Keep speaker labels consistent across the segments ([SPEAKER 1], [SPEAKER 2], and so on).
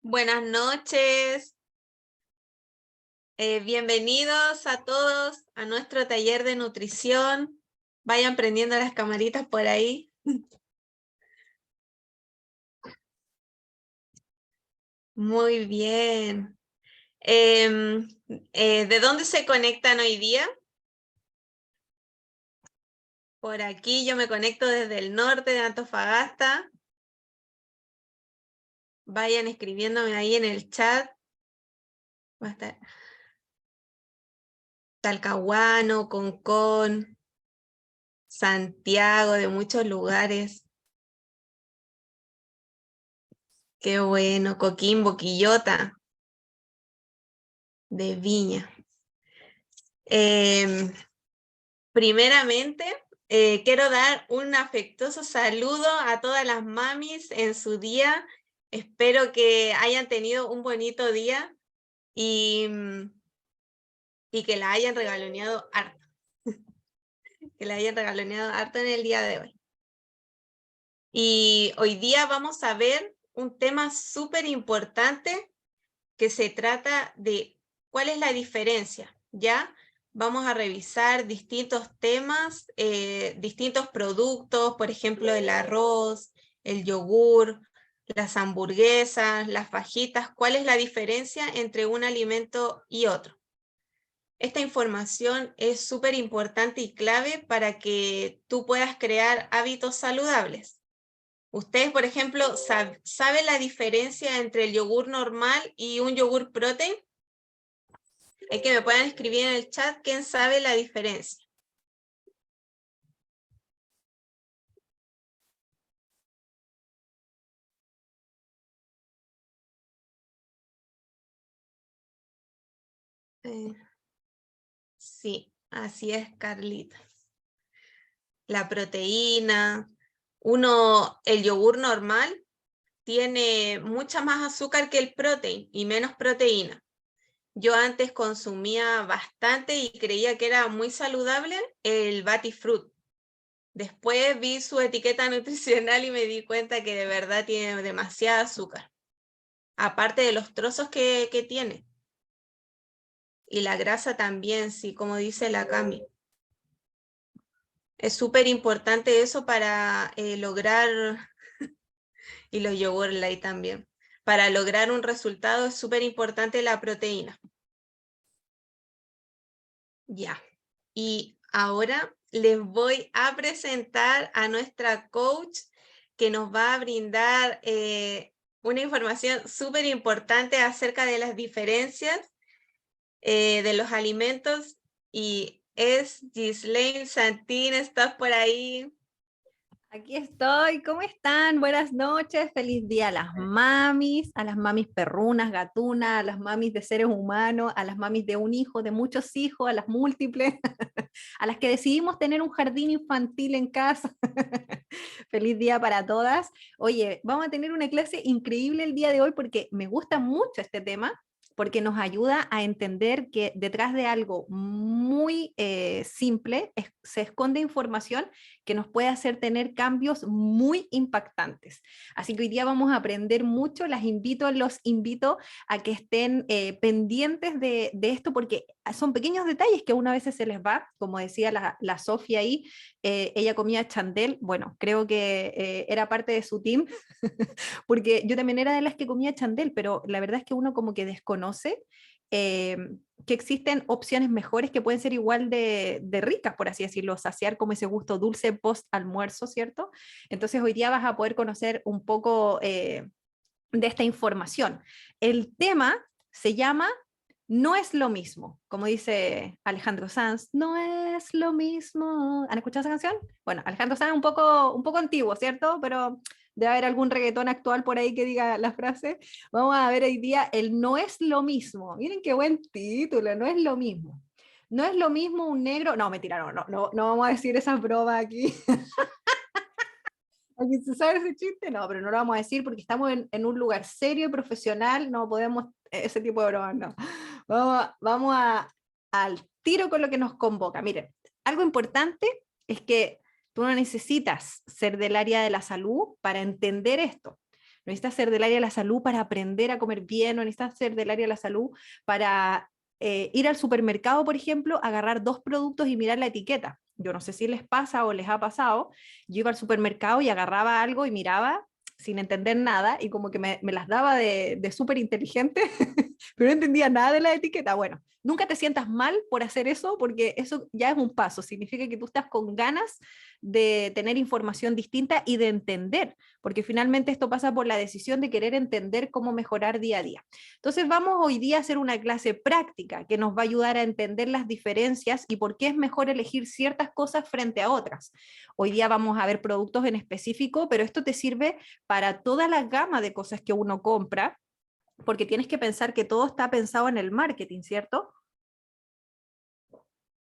[SPEAKER 1] Buenas noches, bienvenidos a todos a nuestro taller de nutrición. Vayan prendiendo las camaritas por ahí. Muy bien. ¿De dónde se conectan hoy día? Por aquí yo me conecto desde el norte de Antofagasta. Vayan escribiéndome ahí en el chat. Va a estar Talcahuano, Concón, Santiago, de muchos lugares. Qué bueno, Coquimbo, Quillota, de Viña. Primeramente, quiero dar un afectuoso saludo a todas las mamis en su día. Espero que hayan tenido un bonito día y, y que la hayan regaloneado harto. Que la hayan regaloneado harto en el día de hoy. Y hoy día vamos a ver un tema súper importante que se trata de cuál es la diferencia, ¿ya? Vamos a revisar distintos temas, distintos productos, por ejemplo, el arroz, el yogur, las hamburguesas, las fajitas, cuál es la diferencia entre un alimento y otro. Esta información es súper importante y clave para que tú puedas crear hábitos saludables. Ustedes, por ejemplo, ¿saben la diferencia entre el yogur normal y un yogur protein? Hay que me puedan escribir en el chat quién sabe la diferencia. Sí, así es, Carlita. La proteína, el yogur normal tiene mucha más azúcar que el protein y menos proteína. Yo antes consumía bastante y creía que era muy saludable el Batifruit. Después vi su etiqueta nutricional y me di cuenta que de verdad tiene demasiada azúcar. Aparte de los trozos que tiene. Y la grasa también, sí, como dice la Cami. Es súper importante eso para lograr, y los yogur light también, para lograr un resultado es súper importante la proteína. Ya, y ahora les voy a presentar a nuestra coach que nos va a brindar una información súper importante acerca de las diferencias de los alimentos y es Ghislaine Santín. ¿Estás por ahí?
[SPEAKER 2] Aquí estoy, ¿cómo están? Buenas noches, feliz día a las mamis perrunas, gatunas, a las mamis de seres humanos, a las mamis de un hijo, de muchos hijos, a las múltiples, a las que decidimos tener un jardín infantil en casa. Feliz día para todas. Oye, vamos a tener una clase increíble el día de hoy porque me gusta mucho este tema, porque nos ayuda a entender que detrás de algo muy simple se esconde información que nos puede hacer tener cambios muy impactantes. Así que hoy día vamos a aprender mucho, los invito a que estén pendientes de esto porque son pequeños detalles que a una vez se les va, como decía la Sofía ahí, ella comía chandel, bueno, creo que era parte de su team, porque yo también era de las que comía chandel, pero la verdad es que uno como que desconoce eh, que existen opciones mejores que pueden ser igual de ricas, por así decirlo, saciar como ese gusto dulce post almuerzo, ¿cierto? Entonces hoy día vas a poder conocer un poco de esta información. El tema se llama No es lo mismo, como dice Alejandro Sanz, no es lo mismo. ¿Han escuchado esa canción? Bueno, Alejandro Sanz es un poco antiguo, ¿cierto? Pero debe haber algún reggaetón actual por ahí que diga la frase. Vamos a ver hoy día el no es lo mismo. Miren qué buen título, no es lo mismo. No es lo mismo un negro. No, mentira, no vamos a decir esa broma aquí. ¿Aquí se sabe ese chiste? No, pero no lo vamos a decir porque estamos en un lugar serio y profesional, no podemos, ese tipo de bromas, no. Al tiro con lo que nos convoca. Miren, algo importante es que tú no necesitas ser del área de la salud para entender esto. no necesitas ser del área de la salud para aprender a comer bien, no necesitas ser del área de la salud para ir al supermercado, por ejemplo, agarrar dos productos y mirar la etiqueta. Yo no sé si les pasa o les ha pasado, yo iba al supermercado y agarraba algo y miraba sin entender nada y como que me las daba de súper inteligente, pero no entendía nada de la etiqueta. Bueno, nunca te sientas mal por hacer eso, porque eso ya es un paso, significa que tú estás con ganas de tener información distinta y de entender, porque finalmente esto pasa por la decisión de querer entender cómo mejorar día a día. Entonces vamos hoy día a hacer una clase práctica que nos va a ayudar a entender las diferencias y por qué es mejor elegir ciertas cosas frente a otras. Hoy día vamos a ver productos en específico, pero esto te sirve para toda la gama de cosas que uno compra, porque tienes que pensar que todo está pensado en el marketing, ¿cierto?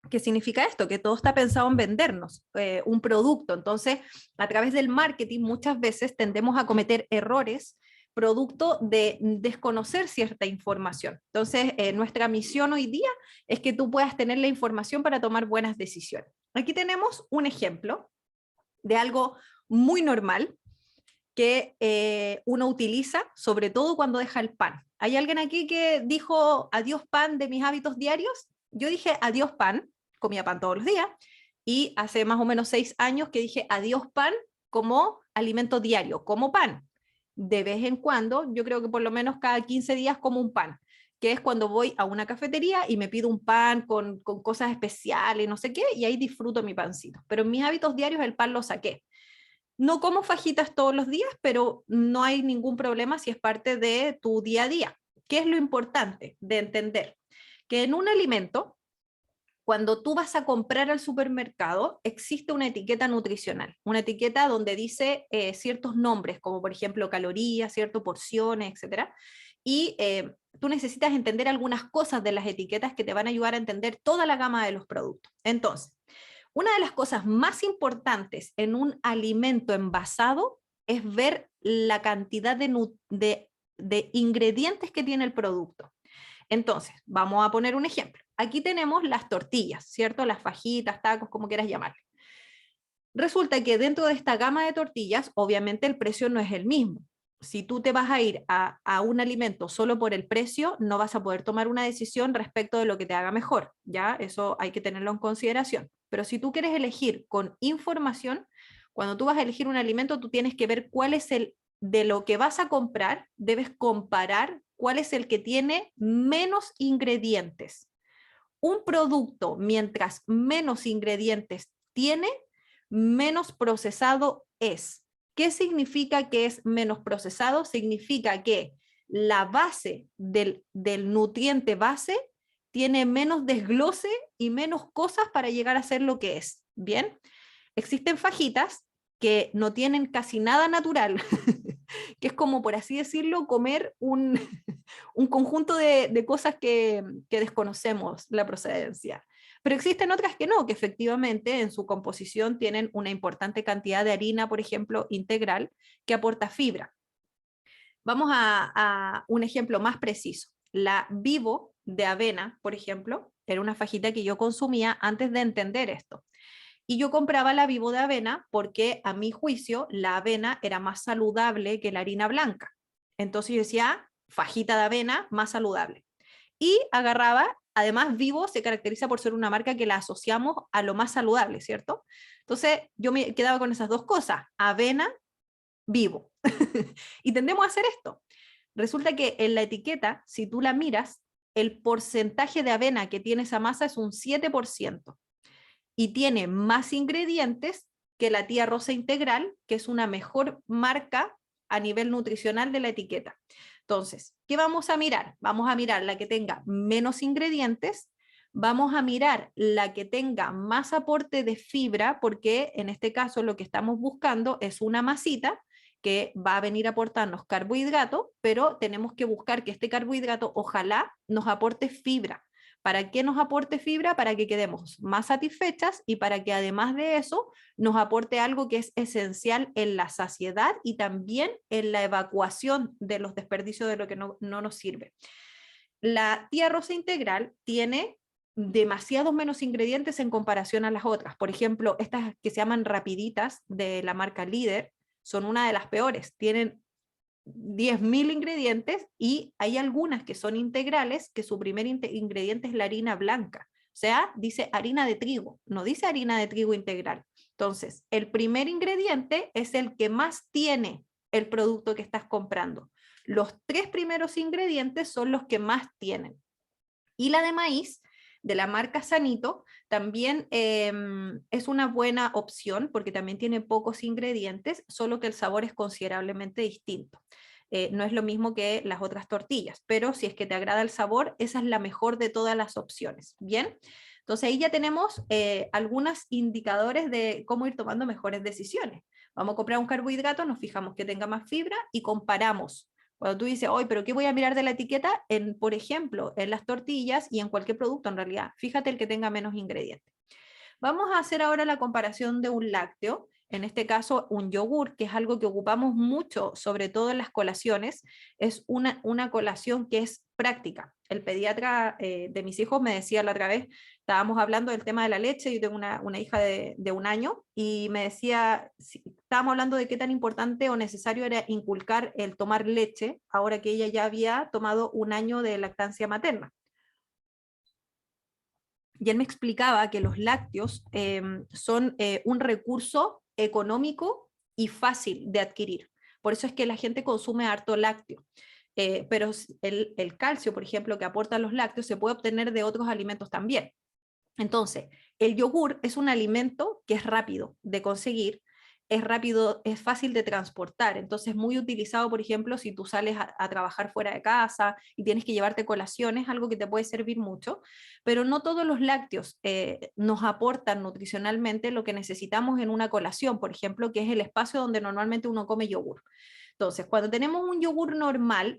[SPEAKER 2] ¿Qué significa esto? Que todo está pensado en vendernos un producto. Entonces, a través del marketing muchas veces tendemos a cometer errores producto de desconocer cierta información. Entonces, nuestra misión hoy día es que tú puedas tener la información para tomar buenas decisiones. Aquí tenemos un ejemplo de algo muy normal que uno utiliza, sobre todo cuando deja el pan. ¿Hay alguien aquí que dijo adiós pan de mis hábitos diarios? Yo dije adiós pan, comía pan todos los días, y hace más o menos 6 años que dije adiós pan como alimento diario, como pan. De vez en cuando, yo creo que por lo menos cada 15 días como un pan, que es cuando voy a una cafetería y me pido un pan con cosas especiales, no sé qué, y ahí disfruto mi pancito. Pero en mis hábitos diarios el pan lo saqué. No como fajitas todos los días, pero no hay ningún problema si es parte de tu día a día. ¿Qué es lo importante de entender? Que en un alimento, cuando tú vas a comprar al supermercado, existe una etiqueta nutricional, una etiqueta donde dice ciertos nombres, como por ejemplo calorías, ciertas porciones, etcétera. Y tú necesitas entender algunas cosas de las etiquetas que te van a ayudar a entender toda la gama de los productos. Entonces, una de las cosas más importantes en un alimento envasado es ver la cantidad de ingredientes que tiene el producto. Entonces, vamos a poner un ejemplo. Aquí tenemos las tortillas, ¿cierto? Las fajitas, tacos, como quieras llamarle. Resulta que dentro de esta gama de tortillas, obviamente el precio no es el mismo. Si tú te vas a ir a un alimento solo por el precio, no vas a poder tomar una decisión respecto de lo que te haga mejor, ¿ya? Eso hay que tenerlo en consideración. Pero si tú quieres elegir con información, cuando tú vas a elegir un alimento, tú tienes que ver cuál es el de lo que vas a comprar, debes comparar cuál es el que tiene menos ingredientes. Un producto, mientras menos ingredientes tiene, menos procesado es. ¿Qué significa que es menos procesado? Significa que la base del nutriente base tiene menos desglose y menos cosas para llegar a ser lo que es. Bien, existen fajitas que no tienen casi nada natural, que es como, por así decirlo, comer un conjunto de cosas que desconocemos la procedencia. Pero existen otras que no, que efectivamente en su composición tienen una importante cantidad de harina, por ejemplo, integral, que aporta fibra. Vamos a un ejemplo más preciso. La Vivo de avena, por ejemplo, era una fajita que yo consumía antes de entender esto. Y yo compraba la Vivo de avena porque a mi juicio la avena era más saludable que la harina blanca. Entonces yo decía, fajita de avena más saludable. Y agarraba, además Vivo se caracteriza por ser una marca que la asociamos a lo más saludable, ¿cierto? Entonces yo me quedaba con esas dos cosas, avena, Vivo. Y tendemos a hacer esto. Resulta que en la etiqueta, si tú la miras, el porcentaje de avena que tiene esa masa es un 7% y tiene más ingredientes que la Tía Rosa Integral, que es una mejor marca a nivel nutricional de la etiqueta. Entonces, ¿qué vamos a mirar? Vamos a mirar la que tenga menos ingredientes, vamos a mirar la que tenga más aporte de fibra, porque en este caso lo que estamos buscando es una masita que va a venir a aportarnos carbohidrato, pero tenemos que buscar que este carbohidrato ojalá nos aporte fibra. ¿Para qué nos aporte fibra? Para que quedemos más satisfechas y para que además de eso nos aporte algo que es esencial en la saciedad y también en la evacuación de los desperdicios de lo que no nos sirve. La Tía Rosa Integral tiene demasiados menos ingredientes en comparación a las otras. Por ejemplo, estas que se llaman rapiditas de la marca Líder son una de las peores. Tienen 10.000 ingredientes y hay algunas que son integrales, que su primer ingrediente es la harina blanca. O sea, dice harina de trigo, no dice harina de trigo integral. Entonces, el primer ingrediente es el que más tiene el producto que estás comprando. Los 3 primeros ingredientes son los que más tienen. Y la de maíz, de la marca Sanito, también es una buena opción porque también tiene pocos ingredientes, solo que el sabor es considerablemente distinto. No es lo mismo que las otras tortillas, pero si es que te agrada el sabor, esa es la mejor de todas las opciones. Bien, entonces ahí ya tenemos algunos indicadores de cómo ir tomando mejores decisiones. Vamos a comprar un carbohidrato, nos fijamos que tenga más fibra y comparamos. Cuando tú dices, hoy, pero ¿qué voy a mirar de la etiqueta? Por ejemplo, en las tortillas y en cualquier producto en realidad, fíjate el que tenga menos ingredientes. Vamos a hacer ahora la comparación de un lácteo, en este caso un yogur, que es algo que ocupamos mucho, sobre todo en las colaciones, es una colación que es práctica. El pediatra de mis hijos me decía la otra vez, estábamos hablando del tema de la leche, yo tengo una hija de 1 año, y me decía, estábamos hablando de qué tan importante o necesario era inculcar el tomar leche, ahora que ella ya había tomado 1 año de lactancia materna. Y él me explicaba que los lácteos son un recurso económico y fácil de adquirir. Por eso es que la gente consume harto lácteo. Pero el calcio, por ejemplo, que aportan los lácteos, se puede obtener de otros alimentos también. Entonces, el yogur es un alimento que es rápido de conseguir, es rápido, es fácil de transportar, entonces muy utilizado, por ejemplo, si tú sales a trabajar fuera de casa y tienes que llevarte colaciones, algo que te puede servir mucho, pero no todos los lácteos nos aportan nutricionalmente lo que necesitamos en una colación, por ejemplo, que es el espacio donde normalmente uno come yogur. Entonces, cuando tenemos un yogur normal,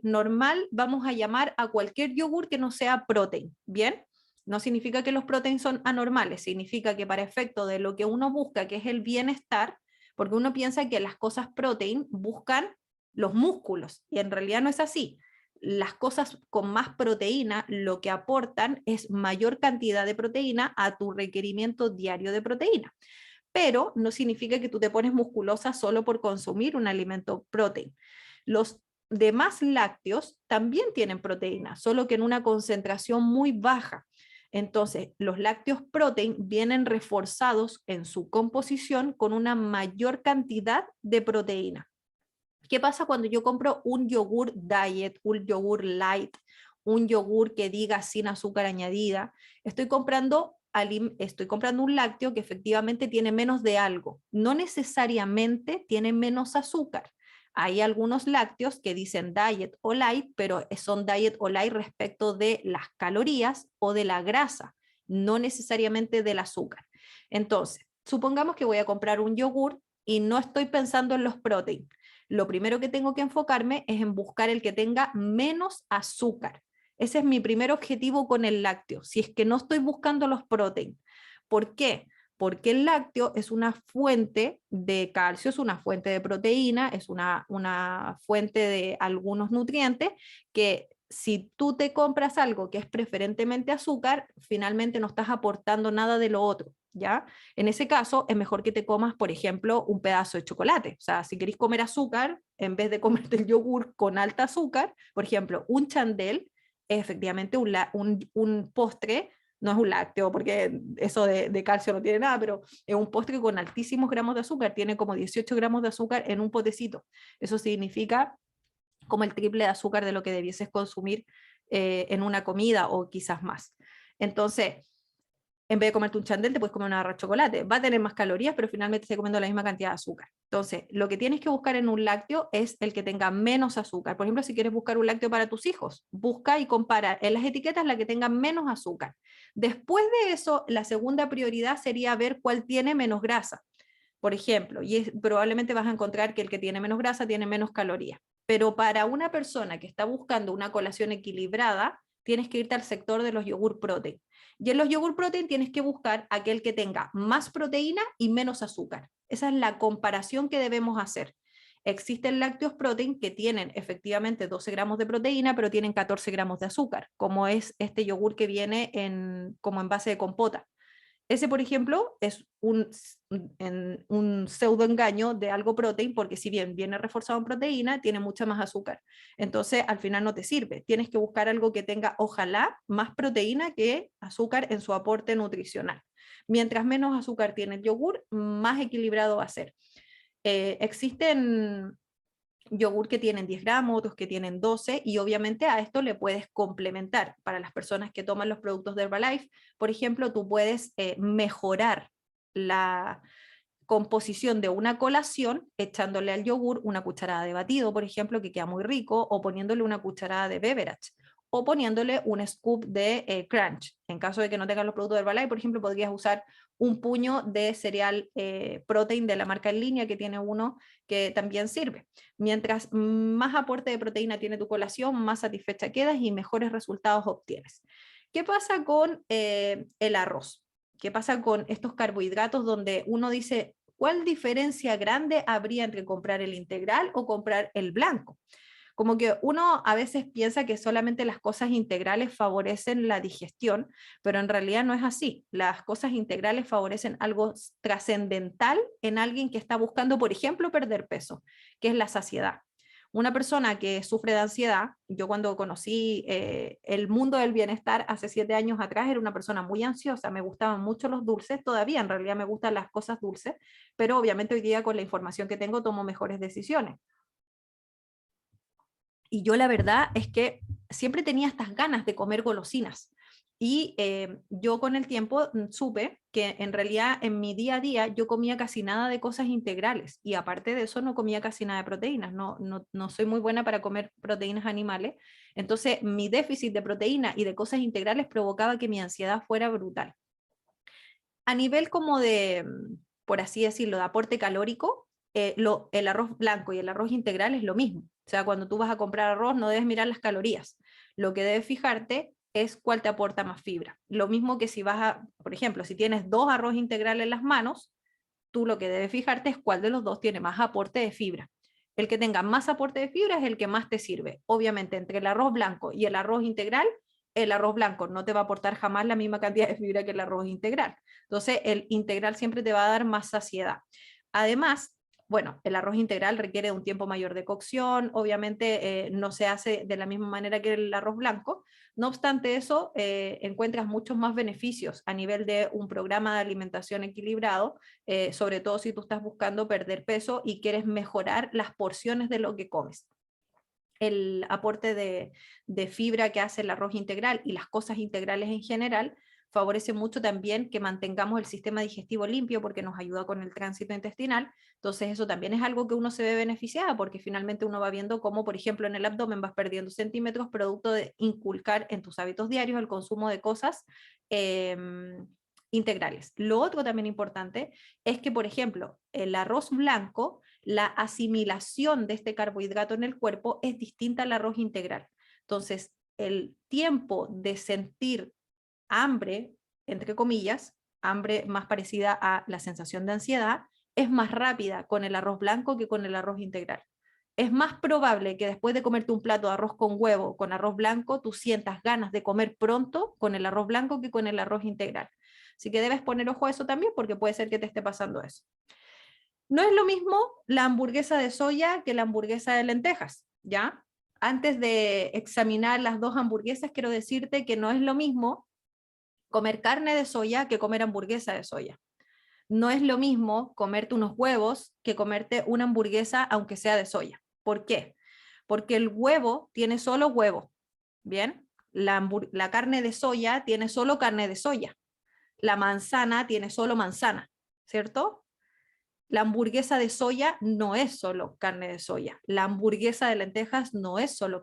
[SPEAKER 2] vamos a llamar a cualquier yogur que no sea protein, ¿bien? No significa que los proteins son anormales, significa que para efecto de lo que uno busca, que es el bienestar, porque uno piensa que las cosas protein buscan los músculos, y en realidad no es así. Las cosas con más proteína lo que aportan es mayor cantidad de proteína a tu requerimiento diario de proteína. Pero no significa que tú te pones musculosa solo por consumir un alimento protein. Los demás lácteos también tienen proteína, solo que en una concentración muy baja. Entonces, los lácteos protein vienen reforzados en su composición con una mayor cantidad de proteína. ¿Qué pasa cuando yo compro un yogur diet, un yogur light, un yogur que diga sin azúcar añadida? Estoy comprando un lácteo que efectivamente tiene menos de algo. No necesariamente tiene menos azúcar. Hay algunos lácteos que dicen diet o light, pero son diet o light respecto de las calorías o de la grasa, no necesariamente del azúcar. Entonces, supongamos que voy a comprar un yogur y no estoy pensando en los proteínas. Lo primero que tengo que enfocarme es en buscar el que tenga menos azúcar. Ese es mi primer objetivo con el lácteo, si es que no estoy buscando los proteínas. ¿Por qué? Porque el lácteo es una fuente de calcio, es una fuente de proteína, es una fuente de algunos nutrientes que si tú te compras algo que es preferentemente azúcar, finalmente no estás aportando nada de lo otro, ¿ya? En ese caso, es mejor que te comas, por ejemplo, un pedazo de chocolate. O sea, si queréis comer azúcar, en vez de comerte el yogur con alta azúcar, por ejemplo, un chandel es efectivamente un postre, no es un lácteo, porque eso de calcio no tiene nada, pero es un postre con altísimos gramos de azúcar, tiene como 18 gramos de azúcar en un potecito. Eso significa como el triple de azúcar de lo que debieses consumir en una comida o quizás más. Entonces, en vez de comerte un chandel, te puedes comer una barra de chocolate. Va a tener más calorías, pero finalmente estás comiendo la misma cantidad de azúcar. Entonces, lo que tienes que buscar en un lácteo es el que tenga menos azúcar. Por ejemplo, si quieres buscar un lácteo para tus hijos, busca y compara en las etiquetas la que tenga menos azúcar. Después de eso, la segunda prioridad sería ver cuál tiene menos grasa. Por ejemplo, probablemente vas a encontrar que el que tiene menos grasa tiene menos calorías. Pero para una persona que está buscando una colación equilibrada, tienes que irte al sector de los yogur protein. Y en los yogur protein tienes que buscar aquel que tenga más proteína y menos azúcar. Esa es la comparación que debemos hacer. Existen lácteos protein que tienen efectivamente 12 gramos de proteína, pero tienen 14 gramos de azúcar, como es este yogur que viene como en base de compota. Ese, por ejemplo, es un pseudo engaño de algo protein, porque si bien viene reforzado en proteína, tiene mucha más azúcar. Entonces, al final no te sirve. Tienes que buscar algo que tenga, ojalá, más proteína que azúcar en su aporte nutricional. Mientras menos azúcar tiene el yogur, más equilibrado va a ser. Existen yogur que tienen 10 gramos, otros que tienen 12, y obviamente a esto le puedes complementar. Para las personas que toman los productos de Herbalife, por ejemplo, tú puedes mejorar la composición de una colación echándole al yogur una cucharada de batido, por ejemplo, que queda muy rico, o poniéndole una cucharada de beverage, o poniéndole un scoop de crunch. En caso de que no tengas los productos de Herbalife, por ejemplo, podrías usar un puño de cereal protein de la marca en línea, que tiene uno que también sirve. Mientras más aporte de proteína tiene tu colación, más satisfecha quedas y mejores resultados obtienes. ¿Qué pasa con el arroz? ¿Qué pasa con estos carbohidratos donde uno dice, ¿cuál diferencia grande habría entre comprar el integral o comprar el blanco? Como que uno a veces piensa que solamente las cosas integrales favorecen la digestión, pero en realidad no es así. Las cosas integrales favorecen algo trascendental en alguien que está buscando, por ejemplo, perder peso, que es la saciedad. Una persona que sufre de ansiedad, yo cuando conocí el mundo del bienestar hace 7 años atrás, era una persona muy ansiosa, me gustaban mucho los dulces, todavía en realidad me gustan las cosas dulces, pero obviamente hoy día con la información que tengo tomo mejores decisiones. Y yo la verdad es que siempre tenía estas ganas de comer golosinas. Y yo con el tiempo supe que en realidad en mi día a día yo comía casi nada de cosas integrales y aparte de eso no comía casi nada de proteínas, no soy muy buena para comer proteínas animales, entonces mi déficit de proteína y de cosas integrales provocaba que mi ansiedad fuera brutal. A nivel como de, por así decirlo, de aporte calórico, el arroz blanco y el arroz integral es lo mismo. O sea, cuando tú vas a comprar arroz no debes mirar las calorías. Lo que debes fijarte es cuál te aporta más fibra. Lo mismo que si vas a, por ejemplo, si tienes 2 arroz integrales en las manos, tú lo que debes fijarte es cuál de los dos tiene más aporte de fibra. El que tenga más aporte de fibra es el que más te sirve. Obviamente, entre el arroz blanco y el arroz integral, el arroz blanco no te va a aportar jamás la misma cantidad de fibra que el arroz integral. Entonces, el integral siempre te va a dar más saciedad. Además, bueno, el arroz integral requiere un tiempo mayor de cocción, obviamente no se hace de la misma manera que el arroz blanco. No obstante eso, encuentras muchos más beneficios a nivel de un programa de alimentación equilibrado, sobre todo si tú estás buscando perder peso y quieres mejorar las porciones de lo que comes. El aporte de fibra que hace el arroz integral y las cosas integrales en general favorece mucho también que mantengamos el sistema digestivo limpio porque nos ayuda con el tránsito intestinal. Entonces eso también es algo que uno se ve beneficiado porque finalmente uno va viendo cómo, por ejemplo, en el abdomen vas perdiendo centímetros producto de inculcar en tus hábitos diarios el consumo de cosas integrales. Lo otro también importante es que, por ejemplo, el arroz blanco, la asimilación de este carbohidrato en el cuerpo es distinta al arroz integral. Entonces, el tiempo de sentir hambre, entre comillas, hambre más parecida a la sensación de ansiedad, es más rápida con el arroz blanco que con el arroz integral. Es más probable que después de comerte un plato de arroz con huevo, con arroz blanco, tú sientas ganas de comer pronto con el arroz blanco que con el arroz integral. Así que debes poner ojo a eso también porque puede ser que te esté pasando eso. No es lo mismo la hamburguesa de soya que la hamburguesa de lentejas, ¿ya? Antes de examinar las dos hamburguesas, quiero decirte que no es lo mismo comer carne de soya que comer hamburguesa de soya. No es lo mismo comerte unos huevos que comerte una hamburguesa aunque sea de soya. ¿Por qué? Porque el huevo tiene solo huevo, ¿bien? La carne de soya tiene solo carne de soya. La manzana tiene solo manzana, ¿cierto? La hamburguesa de soya no es solo carne de soya. La hamburguesa de lentejas no es solo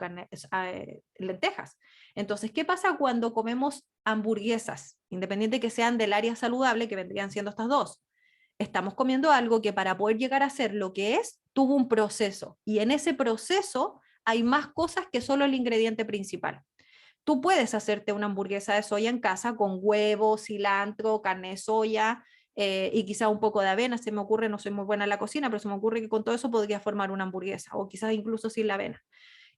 [SPEAKER 2] lentejas. Entonces, ¿qué pasa cuando comemos hamburguesas, independiente que sean del área saludable, que vendrían siendo estas dos? Estamos comiendo algo que para poder llegar a ser lo que es, tuvo un proceso. Y en ese proceso hay más cosas que solo el ingrediente principal. Tú puedes hacerte una hamburguesa de soya en casa con huevo, cilantro, carne de soya y quizá un poco de avena. Se me ocurre, no soy muy buena en la cocina, pero se me ocurre que con todo eso podría formar una hamburguesa o quizás incluso sin la avena.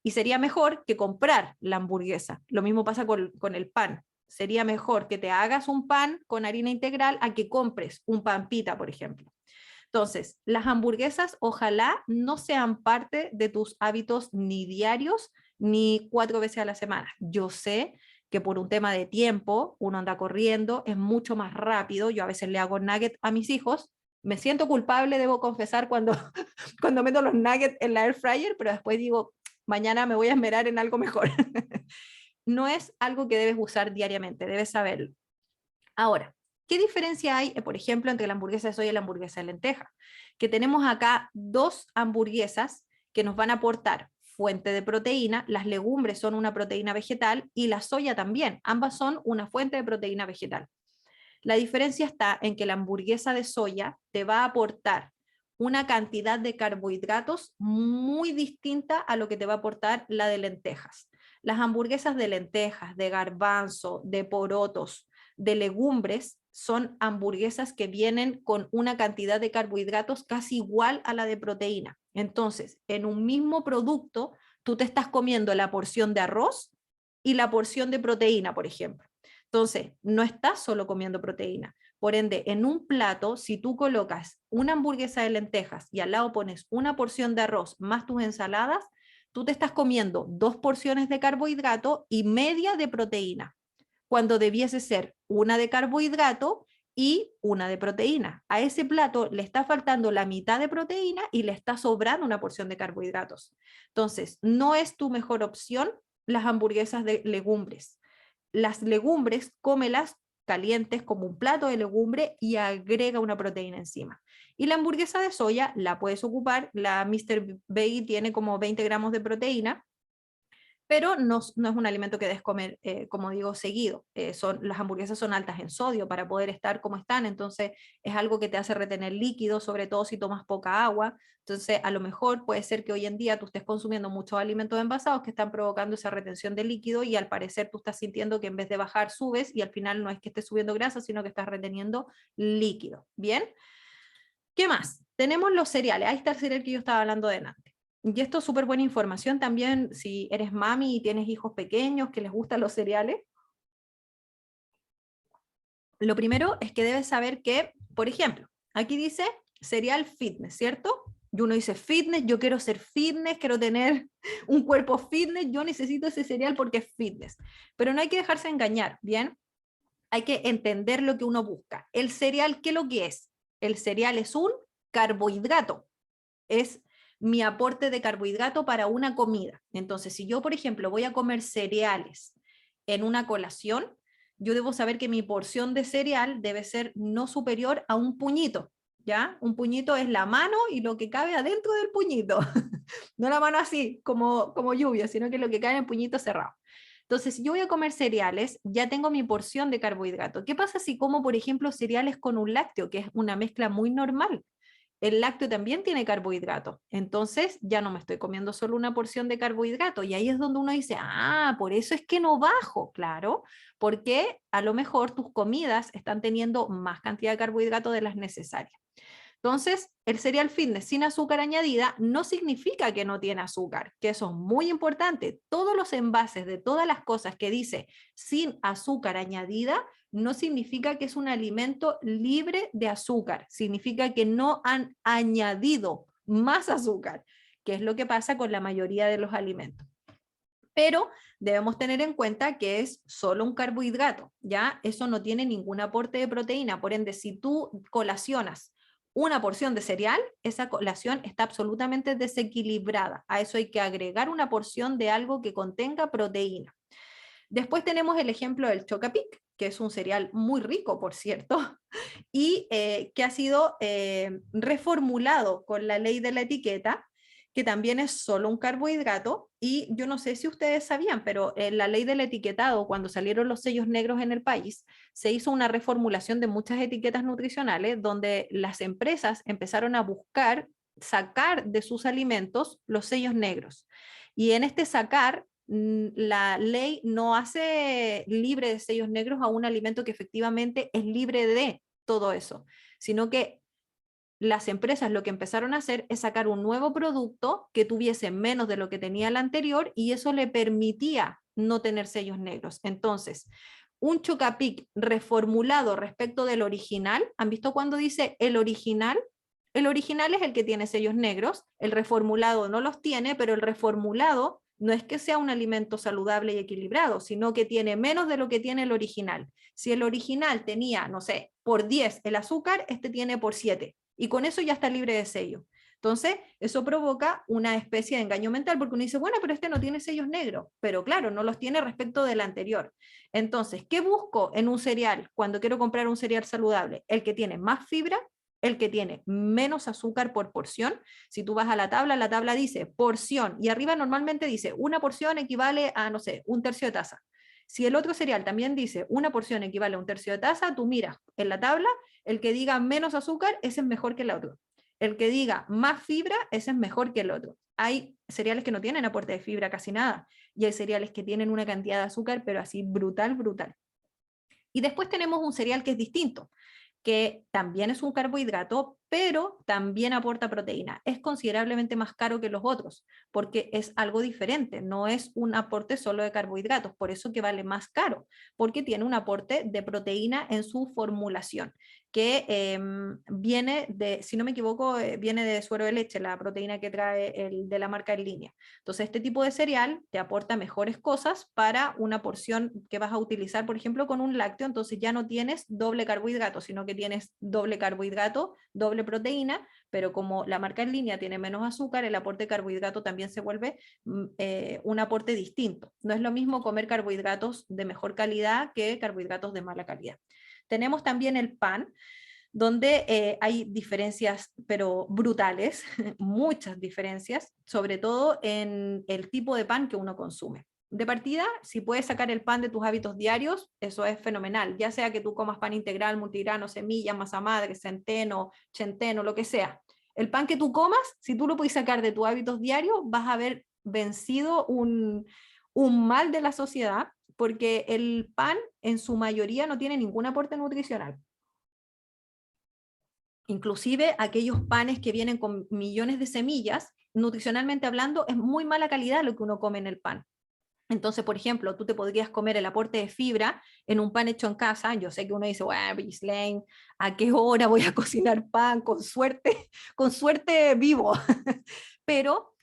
[SPEAKER 2] Y sería mejor que comprar la hamburguesa. Lo mismo pasa con el pan. Sería mejor que te hagas un pan con harina integral a que compres un pan pita, por ejemplo. Entonces, las hamburguesas ojalá no sean parte de tus hábitos ni diarios ni 4 veces a la semana. Yo sé que por un tema de tiempo, uno anda corriendo, es mucho más rápido. Yo a veces le hago nuggets a mis hijos. Me siento culpable, debo confesar, cuando, cuando meto los nuggets en la air fryer, pero después digo, mañana me voy a esmerar en algo mejor. No es algo que debes usar diariamente, debes saberlo. Ahora, ¿qué diferencia hay, por ejemplo, entre la hamburguesa de soya y la hamburguesa de lenteja? Que tenemos acá dos hamburguesas que nos van a aportar fuente de proteína, las legumbres son una proteína vegetal y la soya también, ambas son una fuente de proteína vegetal. La diferencia está en que la hamburguesa de soya te va a aportar una cantidad de carbohidratos muy distinta a lo que te va a aportar la de lentejas. Las hamburguesas de lentejas, de garbanzo, de porotos, de legumbres, son hamburguesas que vienen con una cantidad de carbohidratos casi igual a la de proteína. Entonces, en un mismo producto, tú te estás comiendo la porción de arroz y la porción de proteína, por ejemplo. Entonces, no estás solo comiendo proteína. Por ende, en un plato, si tú colocas una hamburguesa de lentejas y al lado pones una porción de arroz más tus ensaladas, tú te estás comiendo 2 porciones de carbohidrato y media de proteína, cuando debiese ser una de carbohidrato y una de proteína. A ese plato le está faltando la mitad de proteína y le está sobrando una porción de carbohidratos. Entonces, no es tu mejor opción las hamburguesas de legumbres. Las legumbres, cómelas calientes como un plato de legumbre y agrega una proteína encima. Y la hamburguesa de soya la puedes ocupar, la Mr. Veggie tiene como 20 gramos de proteína, pero no es un alimento que debes comer, como digo, seguido. Las hamburguesas son altas en sodio para poder estar como están, entonces es algo que te hace retener líquido, sobre todo si tomas poca agua. Entonces, a lo mejor puede ser que hoy en día tú estés consumiendo muchos alimentos envasados que están provocando esa retención de líquido y al parecer tú estás sintiendo que en vez de bajar subes y al final no es que estés subiendo grasa, sino que estás reteniendo líquido. ¿Bien? ¿Qué más? Tenemos los cereales. Ahí está el cereal que yo estaba hablando de antes. Y esto es súper buena información también si eres mami y tienes hijos pequeños que les gustan los cereales. Lo primero es que debes saber que, por ejemplo, aquí dice cereal fitness, ¿cierto? Y uno dice fitness, yo quiero ser fitness, quiero tener un cuerpo fitness, yo necesito ese cereal porque es fitness. Pero no hay que dejarse engañar, ¿bien? Hay que entender lo que uno busca. El cereal, ¿qué es lo que es? El cereal es un carbohidrato. Es mi aporte de carbohidrato para una comida. Entonces, si yo, por ejemplo, voy a comer cereales en una colación, yo debo saber que mi porción de cereal debe ser no superior a un puñito, ¿ya? Un puñito es la mano y lo que cabe adentro del puñito. No la mano así, como lluvia, sino que lo que cae en el puñito cerrado. Entonces, si yo voy a comer cereales, ya tengo mi porción de carbohidrato. ¿Qué pasa si como, por ejemplo, cereales con un lácteo, que es una mezcla muy normal? El lácteo también tiene carbohidratos, entonces ya no me estoy comiendo solo una porción de carbohidrato y ahí es donde uno dice, ah, por eso es que no bajo, claro, porque a lo mejor tus comidas están teniendo más cantidad de carbohidratos de las necesarias. Entonces, el cereal fitness sin azúcar añadida no significa que no tiene azúcar, que eso es muy importante. Todos los envases de todas las cosas que dice sin azúcar añadida no significa que es un alimento libre de azúcar, significa que no han añadido más azúcar, que es lo que pasa con la mayoría de los alimentos. Pero debemos tener en cuenta que es solo un carbohidrato, ¿ya? Eso no tiene ningún aporte de proteína, por ende, si tú colacionas una porción de cereal, esa colación está absolutamente desequilibrada. A eso hay que agregar una porción de algo que contenga proteína. Después tenemos el ejemplo del Chocapic, que es un cereal muy rico, por cierto, y que ha sido reformulado con la ley de la etiqueta, que también es solo un carbohidrato. Y yo no sé si ustedes sabían, pero en la ley del etiquetado, cuando salieron los sellos negros en el país, se hizo una reformulación de muchas etiquetas nutricionales donde las empresas empezaron a buscar sacar de sus alimentos los sellos negros. Y en este sacar, la ley no hace libre de sellos negros a un alimento que efectivamente es libre de todo eso, sino que las empresas lo que empezaron a hacer es sacar un nuevo producto que tuviese menos de lo que tenía el anterior y eso le permitía no tener sellos negros. Entonces, un Chocapic reformulado respecto del original, ¿han visto cuando dice el original? El original es el que tiene sellos negros, el reformulado no los tiene, pero el reformulado no es que sea un alimento saludable y equilibrado, sino que tiene menos de lo que tiene el original. Si el original tenía, no sé, por 10 el azúcar, este tiene por 7, y con eso ya está libre de sello. Entonces, eso provoca una especie de engaño mental, porque uno dice, bueno, pero este no tiene sellos negros, pero claro, no los tiene respecto del anterior. Entonces, ¿qué busco en un cereal cuando quiero comprar un cereal saludable? El que tiene más fibra, el que tiene menos azúcar por porción. Si tú vas a la tabla dice porción, y arriba normalmente dice una porción equivale a, no sé, un tercio de taza. Si el otro cereal también dice una porción equivale a un tercio de taza, tú miras en la tabla, el que diga menos azúcar, ese es mejor que el otro. El que diga más fibra, ese es mejor que el otro. Hay cereales que no tienen aporte de fibra casi nada, y hay cereales que tienen una cantidad de azúcar, pero así brutal, brutal. Y después tenemos un cereal que es distinto, que también es un carbohidrato, pero también aporta proteína. Es considerablemente más caro que los otros, porque es algo diferente, no es un aporte solo de carbohidratos, por eso que vale más caro, porque tiene un aporte de proteína en su formulación, que viene de, si no me equivoco, viene de suero de leche, la proteína que trae el de la marca En Línea. Entonces, este tipo de cereal te aporta mejores cosas para una porción que vas a utilizar, por ejemplo, con un lácteo, entonces ya no tienes doble carbohidrato, sino que tienes doble carbohidrato, doble proteína, pero como la marca En Línea tiene menos azúcar, el aporte de carbohidrato también se vuelve un aporte distinto. No es lo mismo comer carbohidratos de mejor calidad que carbohidratos de mala calidad. Tenemos también el pan, donde hay diferencias, pero brutales, muchas diferencias, sobre todo en el tipo de pan que uno consume. De partida, si puedes sacar el pan de tus hábitos diarios, eso es fenomenal, ya sea que tú comas pan integral, multigrano, semillas, masa madre, centeno, chenteno, lo que sea. El pan que tú comas, si tú lo puedes sacar de tus hábitos diarios, vas a haber vencido un mal de la sociedad, porque el pan en su mayoría no tiene ningún aporte nutricional. Inclusive aquellos panes que vienen con millones de semillas, nutricionalmente hablando, es muy mala calidad lo que uno come en el pan. Entonces, por ejemplo, tú te podrías comer el aporte de fibra en un pan hecho en casa. Yo sé que uno dice, bueno, Gislaine, ¿a qué hora voy a cocinar pan? Con suerte vivo. Pero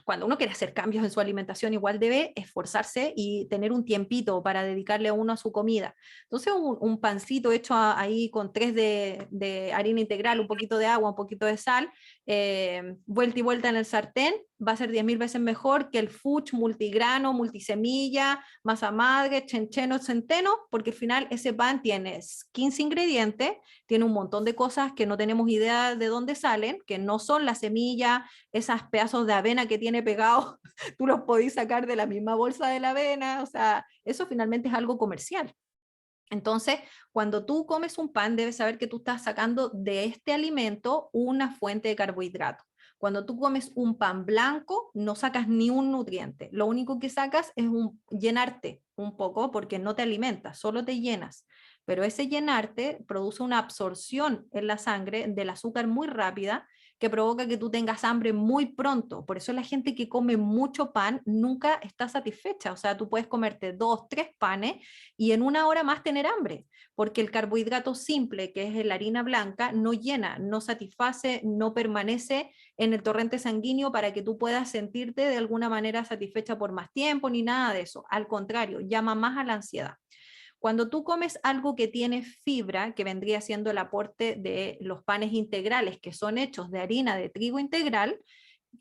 [SPEAKER 2] cuando uno quiere hacer cambios en su alimentación, igual debe esforzarse y tener un tiempito para dedicarle a uno a su comida. Entonces, un pancito hecho ahí con 3 de harina integral, un poquito de agua, un poquito de sal, vuelta y vuelta en el sartén, va a ser 10.000 veces mejor que el fuch multigrano, multisemilla, masa madre, chencheno, centeno, porque al final ese pan tiene 15 ingredientes, tiene un montón de cosas que no tenemos idea de dónde salen, que no son la semilla, esos pedazos de avena que tiene pegado, tú los podés sacar de la misma bolsa de la avena, o sea, eso finalmente es algo comercial. Entonces, cuando tú comes un pan, debes saber que tú estás sacando de este alimento una fuente de carbohidrato. Cuando tú comes un pan blanco, no sacas ni un nutriente. Lo único que sacas es llenarte un poco porque no te alimentas, solo te llenas. Pero ese llenarte produce una absorción en la sangre del azúcar muy rápida que provoca que tú tengas hambre muy pronto. Por eso la gente que come mucho pan nunca está satisfecha. O sea, tú puedes comerte 2, 3 panes y en una hora más tener hambre, porque el carbohidrato simple, que es la harina blanca, no llena, no satisface, no permanece en el torrente sanguíneo para que tú puedas sentirte de alguna manera satisfecha por más tiempo, ni nada de eso. Al contrario, llama más a la ansiedad. Cuando tú comes algo que tiene fibra, que vendría siendo el aporte de los panes integrales, que son hechos de harina de trigo integral,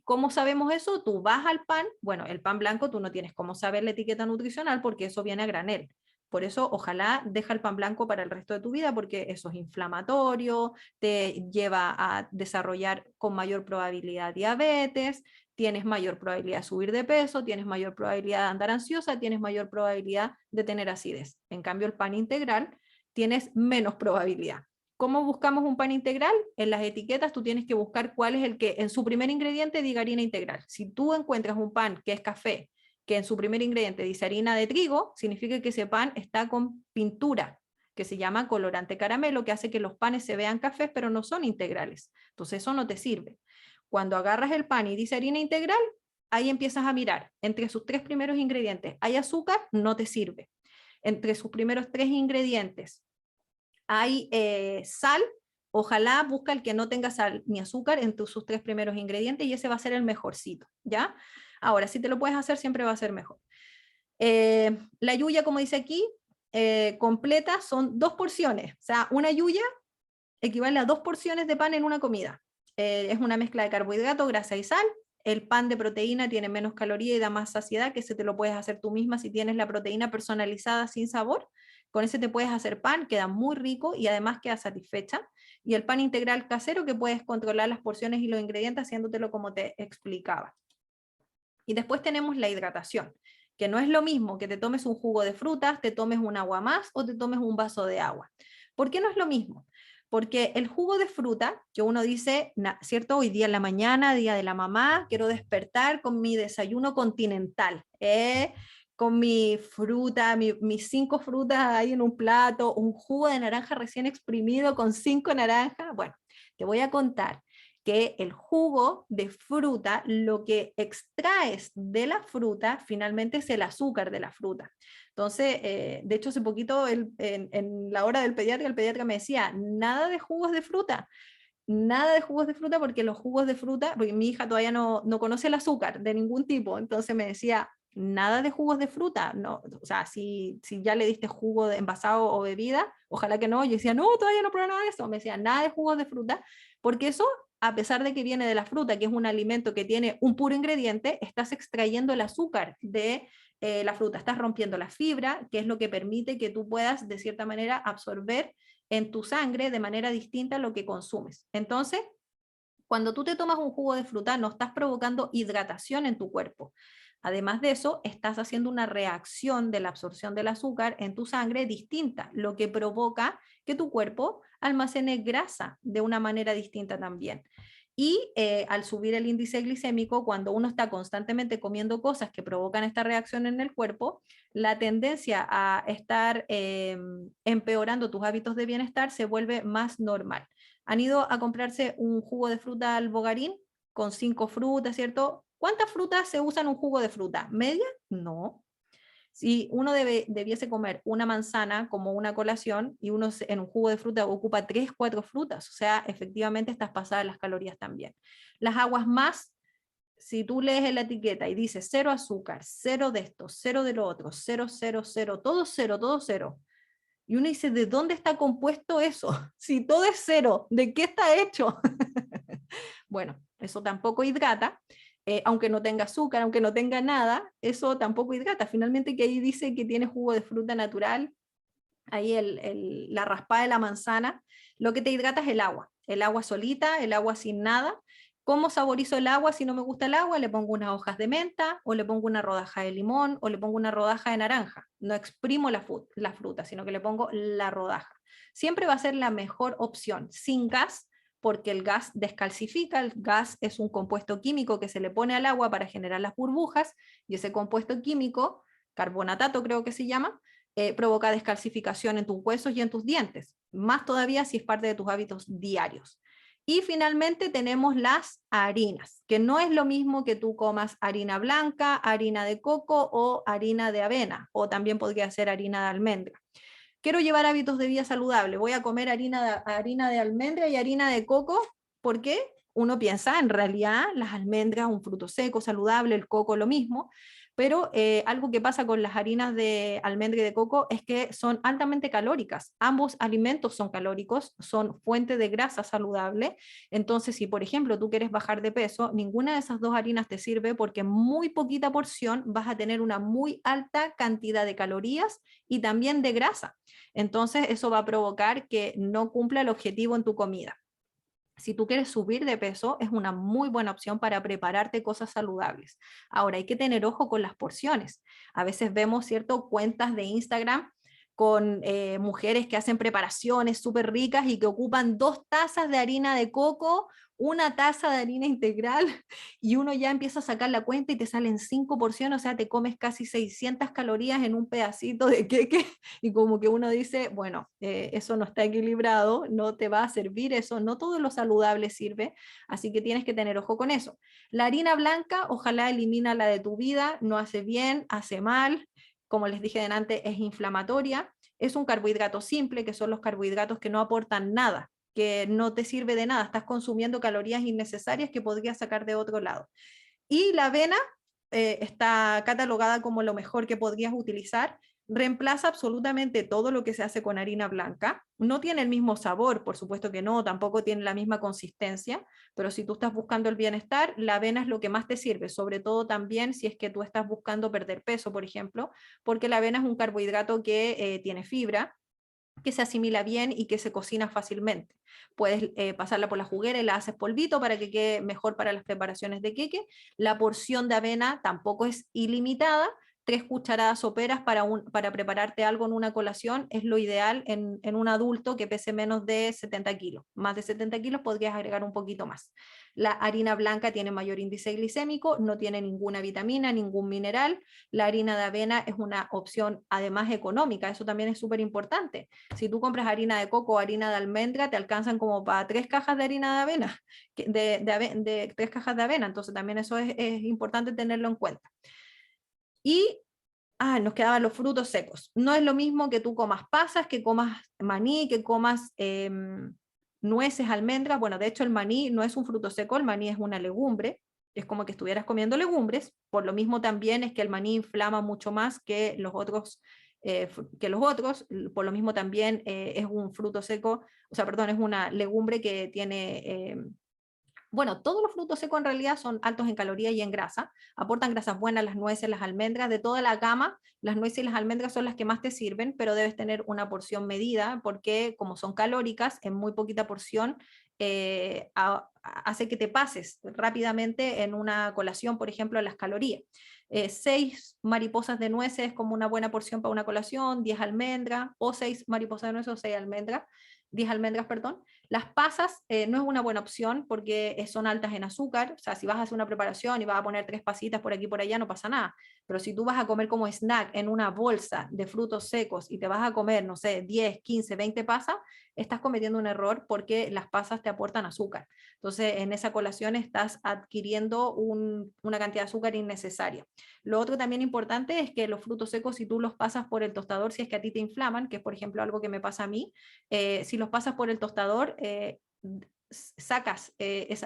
[SPEAKER 2] ¿cómo sabemos eso? Tú vas al pan, bueno, el pan blanco tú no tienes cómo saber la etiqueta nutricional porque eso viene a granel. Por eso, ojalá deja el pan blanco para el resto de tu vida porque eso es inflamatorio, te lleva a desarrollar con mayor probabilidad diabetes, tienes mayor probabilidad de subir de peso, tienes mayor probabilidad de andar ansiosa, tienes mayor probabilidad de tener acidez. En cambio, el pan integral tienes menos probabilidad. ¿Cómo buscamos un pan integral? En las etiquetas tú tienes que buscar cuál es el que en su primer ingrediente diga harina integral. Si tú encuentras un pan que es café, que en su primer ingrediente dice harina de trigo, significa que ese pan está con pintura, que se llama colorante caramelo, que hace que los panes se vean cafés, pero no son integrales. Entonces eso no te sirve. Cuando agarras el pan y dice harina integral, ahí empiezas a mirar entre sus 3 primeros ingredientes. ¿Hay azúcar? No te sirve. entre sus primeros 3 ingredientes hay sal, ojalá busca el que no tenga sal ni azúcar entre sus 3 primeros ingredientes y ese va a ser el mejorcito, ¿ya? Ahora, si te lo puedes hacer, siempre va a ser mejor. La yuya, como dice aquí, completa son 2 porciones, o sea, una yuya equivale a 2 porciones de pan en una comida. Es una mezcla de carbohidrato, grasa y sal. El pan de proteína tiene menos caloría y da más saciedad, que ese te lo puedes hacer tú misma si tienes la proteína personalizada sin sabor. Con ese te puedes hacer pan, queda muy rico y además queda satisfecha. Y el pan integral casero, que puedes controlar las porciones y los ingredientes haciéndotelo como te explicaba. Y después tenemos la hidratación, que no es lo mismo que te tomes un jugo de frutas, te tomes un agua más o te tomes un vaso de agua. ¿Por qué no es lo mismo? Porque el jugo de fruta, que uno dice, ¿cierto? Hoy día en la mañana, día de la mamá, quiero despertar con mi desayuno continental, con mi fruta, mis 5 frutas ahí en un plato, un jugo de naranja recién exprimido con 5 naranjas. Bueno, te voy a contar que el jugo de fruta, lo que extraes de la fruta, finalmente es el azúcar de la fruta. Entonces, de hecho, hace poquito en la hora del pediatra, el pediatra me decía, nada de jugos de fruta, nada de jugos de fruta, porque los jugos de fruta, porque mi hija todavía no conoce el azúcar de ningún tipo, entonces me decía, nada de jugos de fruta, no, o sea, si ya le diste jugo de envasado o bebida, ojalá que no, yo decía, no, todavía no pruebo nada de eso, me decía, nada de jugos de fruta, porque eso, a pesar de que viene de la fruta, que es un alimento que tiene un puro ingrediente, estás extrayendo el azúcar de la fruta, estás rompiendo la fibra, que es lo que permite que tú puedas, de cierta manera, absorber en tu sangre de manera distinta a lo que consumes. Entonces, cuando tú te tomas un jugo de fruta, no estás provocando hidratación en tu cuerpo. Además de eso, estás haciendo una reacción de la absorción del azúcar en tu sangre distinta, lo que provoca que tu cuerpo almacene grasa de una manera distinta también. Y al subir el índice glicémico, cuando uno está constantemente comiendo cosas que provocan esta reacción en el cuerpo, la tendencia a estar empeorando tus hábitos de bienestar se vuelve más normal. ¿Han ido a comprarse un jugo de fruta al Bogarín con 5 frutas, cierto? ¿Cuántas frutas se usan en un jugo de fruta? ¿Media? No. Si uno debiese comer una manzana como una colación y uno en un jugo de fruta ocupa 3, 4 frutas, o sea, efectivamente estás pasada las calorías también. Las aguas más, si tú lees en la etiqueta y dice 0 azúcar, 0 de esto, 0 de lo otro, 0, 0, 0, todo 0, todo 0. Y uno dice, ¿de dónde está compuesto eso? Si todo es 0, ¿de qué está hecho? Bueno, eso tampoco hidrata, aunque no tenga azúcar, aunque no tenga nada, eso tampoco hidrata. Finalmente que ahí dice que tiene jugo de fruta natural, ahí la raspada de la manzana, lo que te hidrata es el agua solita, el agua sin nada. ¿Cómo saborizo el agua si no me gusta el agua? Le pongo unas hojas de menta, o le pongo una rodaja de limón, o le pongo una rodaja de naranja. No exprimo la fruta, sino que le pongo la rodaja. Siempre va a ser la mejor opción, sin gas, porque el gas descalcifica, el gas es un compuesto químico que se le pone al agua para generar las burbujas, y ese compuesto químico, carbonatato creo que se llama, provoca descalcificación en tus huesos y en tus dientes, más todavía si es parte de tus hábitos diarios. Y finalmente tenemos las harinas, que no es lo mismo que tú comas harina blanca, harina de coco o harina de avena, o también podría ser harina de almendra. Quiero llevar hábitos de vida saludable, voy a comer harina de almendra y harina de coco, ¿por qué? Uno piensa, en realidad, las almendras, un fruto seco, saludable, el coco lo mismo, pero algo que pasa con las harinas de almendra y de coco es que son altamente calóricas. Ambos alimentos son calóricos, son fuente de grasa saludable. Entonces, si por ejemplo tú quieres bajar de peso, ninguna de esas dos harinas te sirve porque en muy poquita porción vas a tener una muy alta cantidad de calorías y también de grasa. Entonces, eso va a provocar que no cumpla el objetivo en tu comida. Si tú quieres subir de peso, es una muy buena opción para prepararte cosas saludables. Ahora, hay que tener ojo con las porciones. A veces vemos, ¿cierto?, cuentas de Instagram con mujeres que hacen preparaciones súper ricas y que ocupan 2 tazas de harina de coco, 1 taza de harina integral, y uno ya empieza a sacar la cuenta y te salen 5 porciones, o sea, te comes casi 600 calorías en un pedacito de queque, y como que uno dice, bueno, eso no está equilibrado, no te va a servir eso, no todo lo saludable sirve, así que tienes que tener ojo con eso. La harina blanca, ojalá elimina la de tu vida, no hace bien, hace mal, como les dije antes, es inflamatoria, es un carbohidrato simple, que son los carbohidratos que no aportan nada, que no te sirve de nada, estás consumiendo calorías innecesarias que podrías sacar de otro lado. Y la avena está catalogada como lo mejor que podrías utilizar. Reemplaza absolutamente todo lo que se hace con harina blanca. No tiene el mismo sabor, por supuesto que no, tampoco tiene la misma consistencia, pero si tú estás buscando el bienestar, la avena es lo que más te sirve, sobre todo también si es que tú estás buscando perder peso, por ejemplo, porque la avena es un carbohidrato que tiene fibra, que se asimila bien y que se cocina fácilmente. Puedes pasarla por la juguera y la haces polvito para que quede mejor para las preparaciones de queque. La porción de avena tampoco es ilimitada. 3 cucharadas soperas para prepararte algo en una colación es lo ideal en un adulto que pese menos de 70 kilos. Más de 70 kilos podrías agregar un poquito más. La harina blanca tiene mayor índice glicémico, no tiene ninguna vitamina, ningún mineral. La harina de avena es una opción además económica, eso también es súper importante. Si tú compras harina de coco o harina de almendra, te alcanzan como para 3 cajas de harina de avena, de 3 cajas de avena, entonces también eso es importante tenerlo en cuenta. Y nos quedaban los frutos secos. No es lo mismo que tú comas pasas, que comas maní, que comas nueces, almendras. Bueno, de hecho el maní no es un fruto seco, el maní es una legumbre, es como que estuvieras comiendo legumbres. Por lo mismo también es que el maní inflama mucho más que los otros, por lo mismo también es un fruto seco, o sea, perdón, es una legumbre que tiene bueno, todos los frutos secos en realidad son altos en calorías y en grasa, aportan grasas buenas las nueces, las almendras, de toda la gama, las nueces y las almendras son las que más te sirven, pero debes tener una porción medida porque como son calóricas, en muy poquita porción hace que te pases rápidamente en una colación, por ejemplo, las calorías. 6 mariposas de nueces es como una buena porción para una colación, 10 almendras, o 6 mariposas de nueces o 6 almendras, 10 almendras, perdón. Las pasas no es una buena opción porque son altas en azúcar, o sea, si vas a hacer una preparación y vas a poner 3 pasitas por aquí y por allá, no pasa nada, pero si tú vas a comer como snack en una bolsa de frutos secos y te vas a comer, no sé, 10, 15, 20 pasas, estás cometiendo un error porque las pasas te aportan azúcar. Entonces, en esa colación estás adquiriendo una cantidad de azúcar innecesaria. Lo otro también importante es que los frutos secos, si tú los pasas por el tostador, si es que a ti te inflaman, que es por ejemplo algo que me pasa a mí, si los pasas por el tostador, sacas,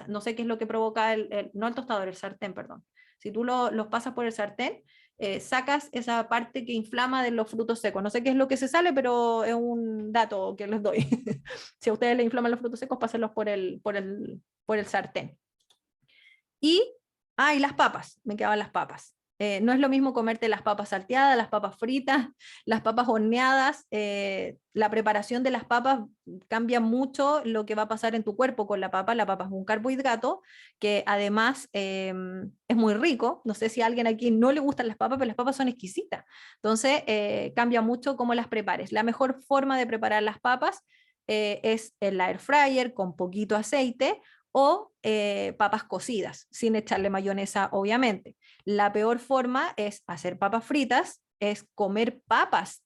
[SPEAKER 2] no sé qué es lo que provoca, no el tostador, el sartén, perdón. Si tú los pasas por el sartén, sacas esa parte que inflama de los frutos secos. No sé qué es lo que se sale, pero es un dato que les doy. Si a ustedes les inflaman los frutos secos, pásenlos por el sartén. Y las papas, me quedaban las papas. No es lo mismo comerte las papas salteadas, las papas fritas, las papas horneadas. La preparación de las papas cambia mucho lo que va a pasar en tu cuerpo con la papa. La papa es un carbohidrato que además es muy rico. No sé si a alguien aquí no le gustan las papas, pero las papas son exquisitas. Entonces cambia mucho cómo las prepares. La mejor forma de preparar las papas es en la air fryer con poquito aceite o papas cocidas, sin echarle mayonesa, obviamente. La peor forma es hacer papas fritas, es comer papas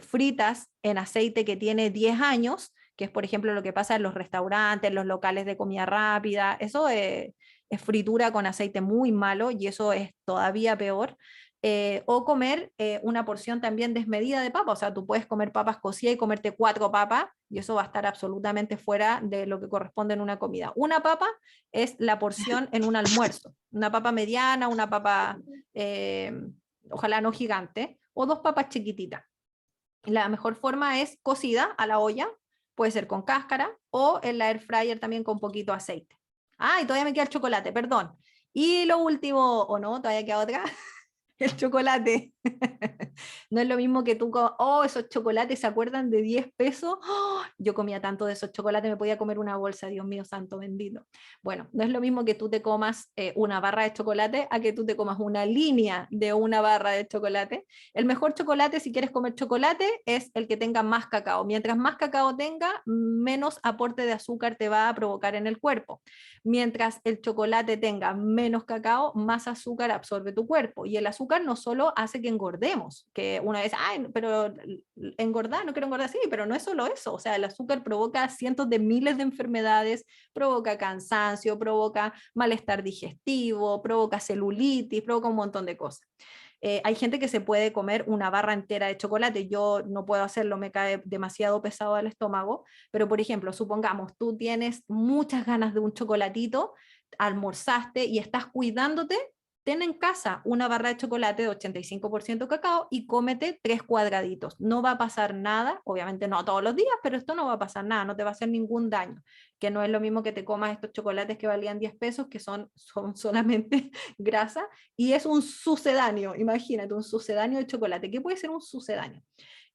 [SPEAKER 2] fritas en aceite que tiene 10 años, que es por ejemplo lo que pasa en los restaurantes, en los locales de comida rápida. Eso es fritura con aceite muy malo y eso es todavía peor. O comer una porción también desmedida de papa, o sea, tú puedes comer papas cocidas y comerte 4 papas y eso va a estar absolutamente fuera de lo que corresponde en una comida. Una papa es la porción en un almuerzo, una papa mediana, una papa eh, ojalá no gigante, o 2 papas chiquititas. La mejor forma es cocida a la olla, puede ser con cáscara o en la air fryer también con poquito aceite. Y todavía me queda el chocolate, perdón. Y lo último, o no, todavía queda otra, el chocolate. No es lo mismo que tú, esos chocolates, ¿se acuerdan de 10 pesos? Yo comía tanto de esos chocolates, me podía comer una bolsa, Dios mío, santo bendito. Bueno, no es lo mismo que tú te comas una barra de chocolate a que tú te comas una línea de una barra de chocolate. El mejor chocolate, si quieres comer chocolate, es el que tenga más cacao. Mientras más cacao tenga, menos aporte de azúcar te va a provocar en el cuerpo. Mientras el chocolate tenga menos cacao, más azúcar absorbe tu cuerpo. Y el azúcar azúcar no solo hace que engordemos, que una vez, ay, pero engordar, no quiero engordar, sí, pero no es solo eso, o sea, el azúcar provoca cientos de miles de enfermedades, provoca cansancio, provoca malestar digestivo, provoca celulitis, provoca un montón de cosas. Hay gente que se puede comer una barra entera de chocolate, yo no puedo hacerlo, me cae demasiado pesado al estómago, pero por ejemplo, supongamos, tú tienes muchas ganas de un chocolatito, almorzaste y estás cuidándote, ten en casa una barra de chocolate de 85% cacao y cómete 3 cuadraditos. No va a pasar nada, obviamente no todos los días, pero esto no va a pasar nada, no te va a hacer ningún daño, que no es lo mismo que te comas estos chocolates que valían 10 pesos, que son solamente grasa, y es un sucedáneo, imagínate, un sucedáneo de chocolate. ¿Qué puede ser un sucedáneo?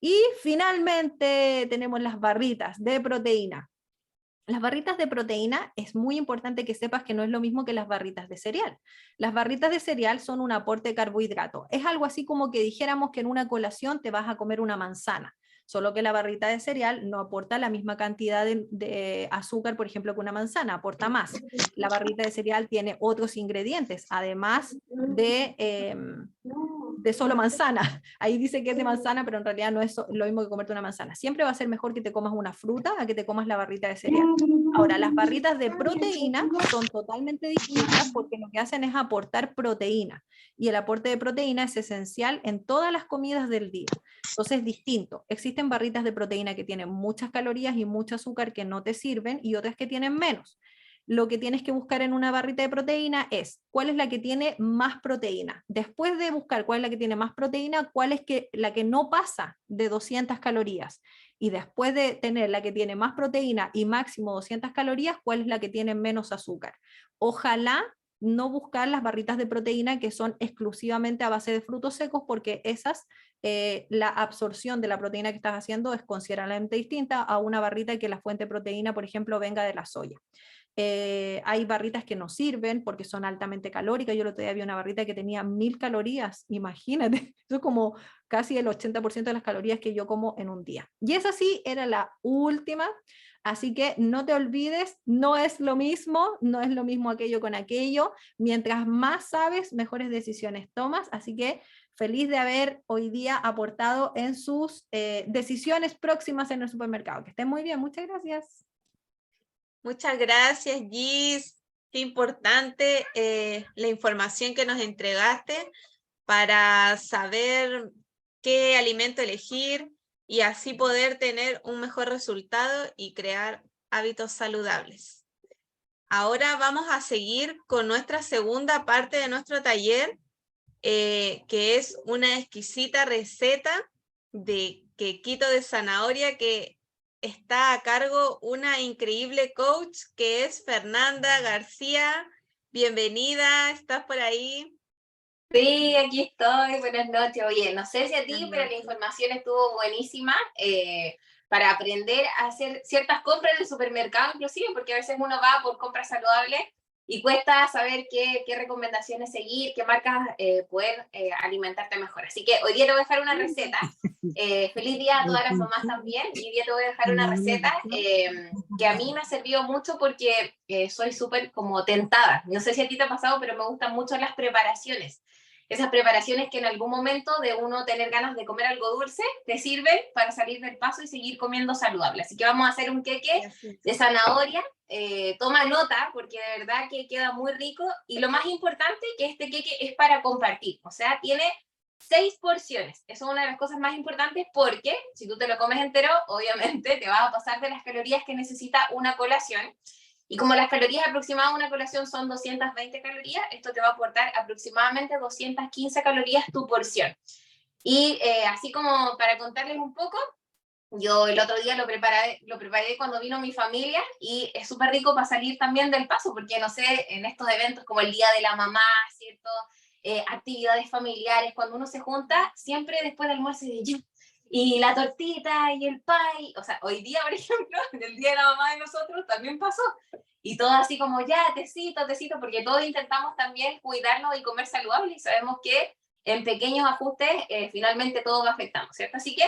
[SPEAKER 2] Y finalmente tenemos las barritas de proteína. Las barritas de proteína es muy importante que sepas que no es lo mismo que las barritas de cereal. Las barritas de cereal son un aporte de carbohidrato. Es algo así como que dijéramos que en una colación te vas a comer una manzana, solo que la barrita de cereal no aporta la misma cantidad de azúcar, por ejemplo, que una manzana, aporta más. La barrita de cereal tiene otros ingredientes, además de solo manzana. Ahí dice que es de manzana, pero en realidad no es lo mismo que comerte una manzana. Siempre va a ser mejor que te comas una fruta a que te comas la barrita de cereal. Ahora, las barritas de proteína son totalmente distintas porque lo que hacen es aportar proteína. Y el aporte de proteína es esencial en todas las comidas del día. Entonces es distinto. Existen barritas de proteína que tienen muchas calorías y mucho azúcar que no te sirven y otras que tienen menos. Lo que tienes que buscar en una barrita de proteína es cuál es la que tiene más proteína. Después de buscar cuál es la que tiene más proteína, cuál es la que no pasa de 200 calorías. Y después de tener la que tiene más proteína y máximo 200 calorías, cuál es la que tiene menos azúcar. Ojalá no buscar las barritas de proteína que son exclusivamente a base de frutos secos, porque esas, la absorción de la proteína que estás haciendo es considerablemente distinta a una barrita que la fuente de proteína, por ejemplo, venga de la soya. Hay barritas que no sirven porque son altamente calóricas. Yo el otro día vi una barrita que tenía 1000 calorías, imagínate, eso es como casi el 80% de las calorías que yo como en un día. Y esa sí era la última, así que no te olvides, no es lo mismo, no es lo mismo aquello con aquello. Mientras más sabes, mejores decisiones tomas, así que feliz de haber hoy día aportado en sus decisiones próximas en el supermercado. Que estén muy bien, muchas gracias.
[SPEAKER 1] Muchas gracias, Gis. Qué importante la información que nos entregaste para saber qué alimento elegir y así poder tener un mejor resultado y crear hábitos saludables. Ahora vamos a seguir con nuestra segunda parte de nuestro taller, que es una exquisita receta de quequito de zanahoria que está a cargo una increíble coach que es Fernanda García. Bienvenida, ¿estás por ahí?
[SPEAKER 3] Sí, aquí estoy, buenas noches. Oye, no sé si a ti, pero la información estuvo buenísima para aprender a hacer ciertas compras en el supermercado, inclusive, porque a veces uno va por compras saludables y cuesta saber qué recomendaciones seguir, qué marcas poder alimentarte mejor. Así que hoy día te voy a dejar una receta. Feliz día a todas las mamás también. Y hoy día te voy a dejar una receta que a mí me ha servido mucho porque soy súper como tentada. No sé si a ti te ha pasado, pero me gustan mucho las preparaciones. Esas preparaciones que en algún momento de uno tener ganas de comer algo dulce, te sirven para salir del paso y seguir comiendo saludable. Así que vamos a hacer un queque de zanahoria. Toma nota porque de verdad que queda muy rico. Y lo más importante que este queque es para compartir. O sea, tiene 6 porciones. Eso es una de las cosas más importantes porque si tú te lo comes entero, obviamente te vas a pasar de las calorías que necesita una colación. Y como las calorías aproximadas de una colación son 220 calorías, esto te va a aportar aproximadamente 215 calorías tu porción. Y así como para contarles un poco, yo el otro día lo preparé cuando vino mi familia y es súper rico para salir también del paso, porque no sé, en estos eventos como el Día de la Mamá, ¿cierto? Actividades familiares, cuando uno se junta, siempre después del almuerzo y la tortita y el pie, o sea, hoy día, por ejemplo, en el Día de la Mamá de nosotros también pasó, y todo así como ya, tecito, porque todos intentamos también cuidarnos y comer saludable, y sabemos que en pequeños ajustes finalmente todo va afectando, ¿cierto? Así que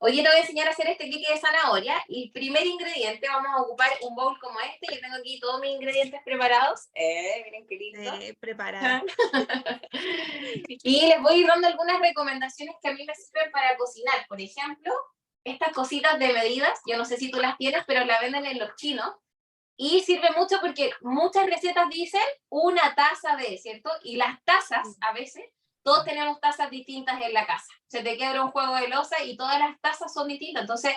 [SPEAKER 3] Hoy te voy a enseñar a hacer este queque de zanahoria. Y el primer ingrediente, vamos a ocupar un bowl como este. Yo tengo aquí todos mis ingredientes preparados. Miren qué lindo.
[SPEAKER 1] Preparada.
[SPEAKER 3] Y les voy a ir dando algunas recomendaciones que a mí me sirven para cocinar. Por ejemplo, estas cositas de medidas, yo no sé si tú las tienes, pero las venden en los chinos. Y sirve mucho porque muchas recetas dicen una taza de, ¿cierto? Y las tazas, a veces, todos tenemos tazas distintas en la casa. Se te quebra un juego de loza y todas las tazas son distintas. Entonces,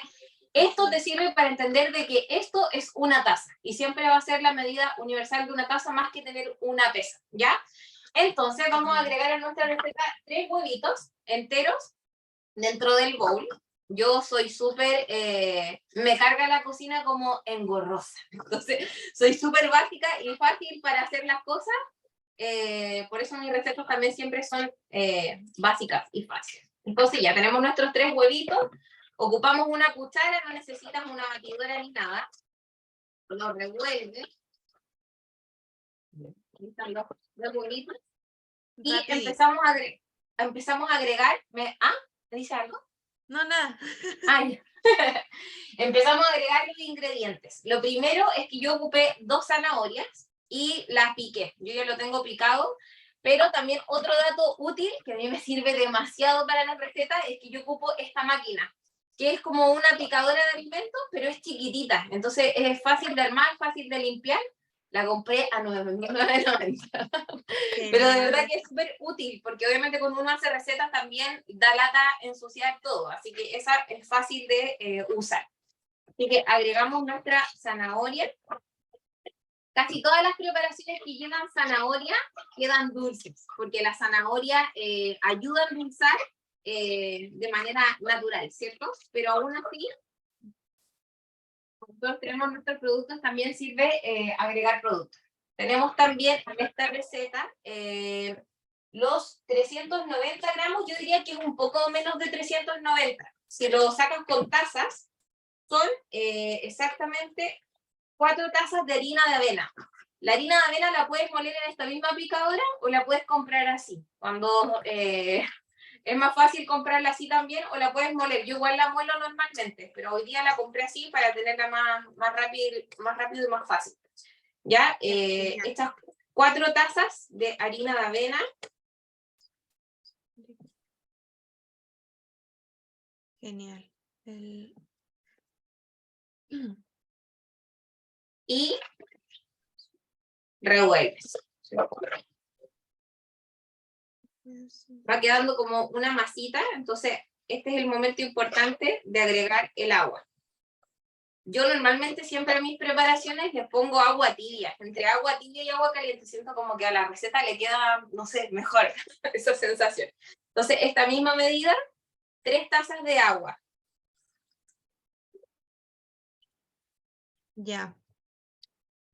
[SPEAKER 3] esto te sirve para entender de que esto es una taza. Y siempre va a ser la medida universal de una taza más que tener una pesa, ¿ya? Entonces, vamos a agregar a nuestra receta 3 huevitos enteros dentro del bowl. Yo soy súper, me carga la cocina como engorrosa. Entonces, soy súper básica y fácil para hacer las cosas. Por eso mis recetas también siempre son básicas y fáciles. Entonces ya tenemos nuestros 3 huevitos, ocupamos una cuchara, no necesitas una batidora ni nada, lo revuelves, aquí están los huevitos, y empezamos a agregar, ¿me dice algo?
[SPEAKER 1] No, nada.
[SPEAKER 3] Empezamos a agregar los ingredientes. Lo primero es que yo ocupé 2 zanahorias y las piqué. Yo ya lo tengo picado, pero también otro dato útil que a mí me sirve demasiado para las recetas es que yo ocupo esta máquina, que es como una picadora de alimentos, pero es chiquitita. Entonces es fácil de armar, fácil de limpiar. La compré a 9.990. Pero de verdad que es súper útil, porque obviamente cuando uno hace recetas también da lata ensuciar todo, así que esa es fácil de usar. Así que agregamos nuestra zanahoria. Casi todas las preparaciones que llevan zanahoria quedan dulces, porque la zanahoria ayuda a endulzar de manera natural, ¿cierto? Pero aún así, nosotros tenemos nuestros productos, también sirve agregar productos. Tenemos también en esta receta los 390 gramos, yo diría que es un poco menos de 390. Si lo sacas con tazas, son exactamente 4 tazas de harina de avena. La harina de avena la puedes moler en esta misma picadora o la puedes comprar así. Cuando es más fácil comprarla así también o la puedes moler. Yo igual la muelo normalmente, pero hoy día la compré así para tenerla más rápido y más fácil. ¿Ya? Estas 4 tazas de harina de avena.
[SPEAKER 1] Genial.
[SPEAKER 3] Y revuelves. Va quedando como una masita, entonces este es el momento importante de agregar el agua. Yo normalmente siempre a mis preparaciones les pongo agua tibia, entre agua tibia y agua caliente, siento como que a la receta le queda, no sé, mejor esa sensación. Entonces esta misma medida, 3 tazas de agua.
[SPEAKER 1] Ya.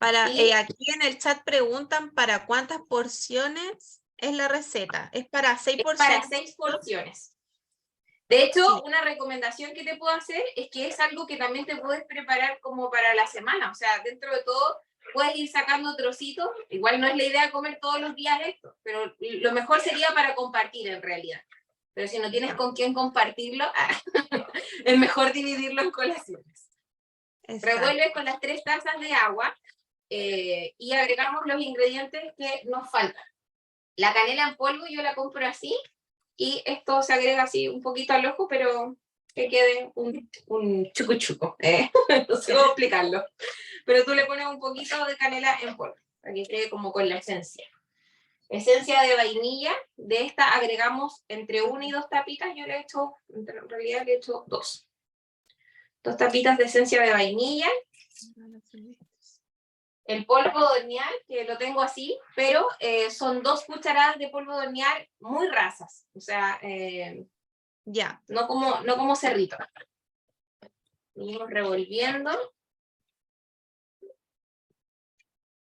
[SPEAKER 1] Aquí en el chat preguntan para cuántas porciones es la receta. ¿Es para 6 porciones?
[SPEAKER 3] Para 6 porciones. De hecho,
[SPEAKER 1] Sí.
[SPEAKER 3] una recomendación que te puedo hacer es que es algo que también te puedes preparar como para la semana. O sea, dentro de todo, puedes ir sacando trocitos. Igual no es la idea comer todos los días esto, pero lo mejor sería para compartir en realidad. Pero si no tienes con quién compartirlo, es mejor dividirlo en colaciones. Exacto. Revuelves con las 3 tazas de agua y agregamos los ingredientes que nos faltan. La canela en polvo yo la compro así y esto se agrega así un poquito al ojo, pero que quede un chucu chuco. No sé cómo explicarlo. Pero tú le pones un poquito de canela en polvo para que quede como con la esencia. Esencia de vainilla, de esta agregamos entre 1 y 2 tapitas, yo le he hecho, en realidad le he hecho 2. 2 tapitas de esencia de vainilla. El polvo de hornear, que lo tengo así, pero son 2 cucharadas de polvo de hornear muy rasas, o sea,
[SPEAKER 1] ya,
[SPEAKER 3] no como cerrito. Seguimos revolviendo.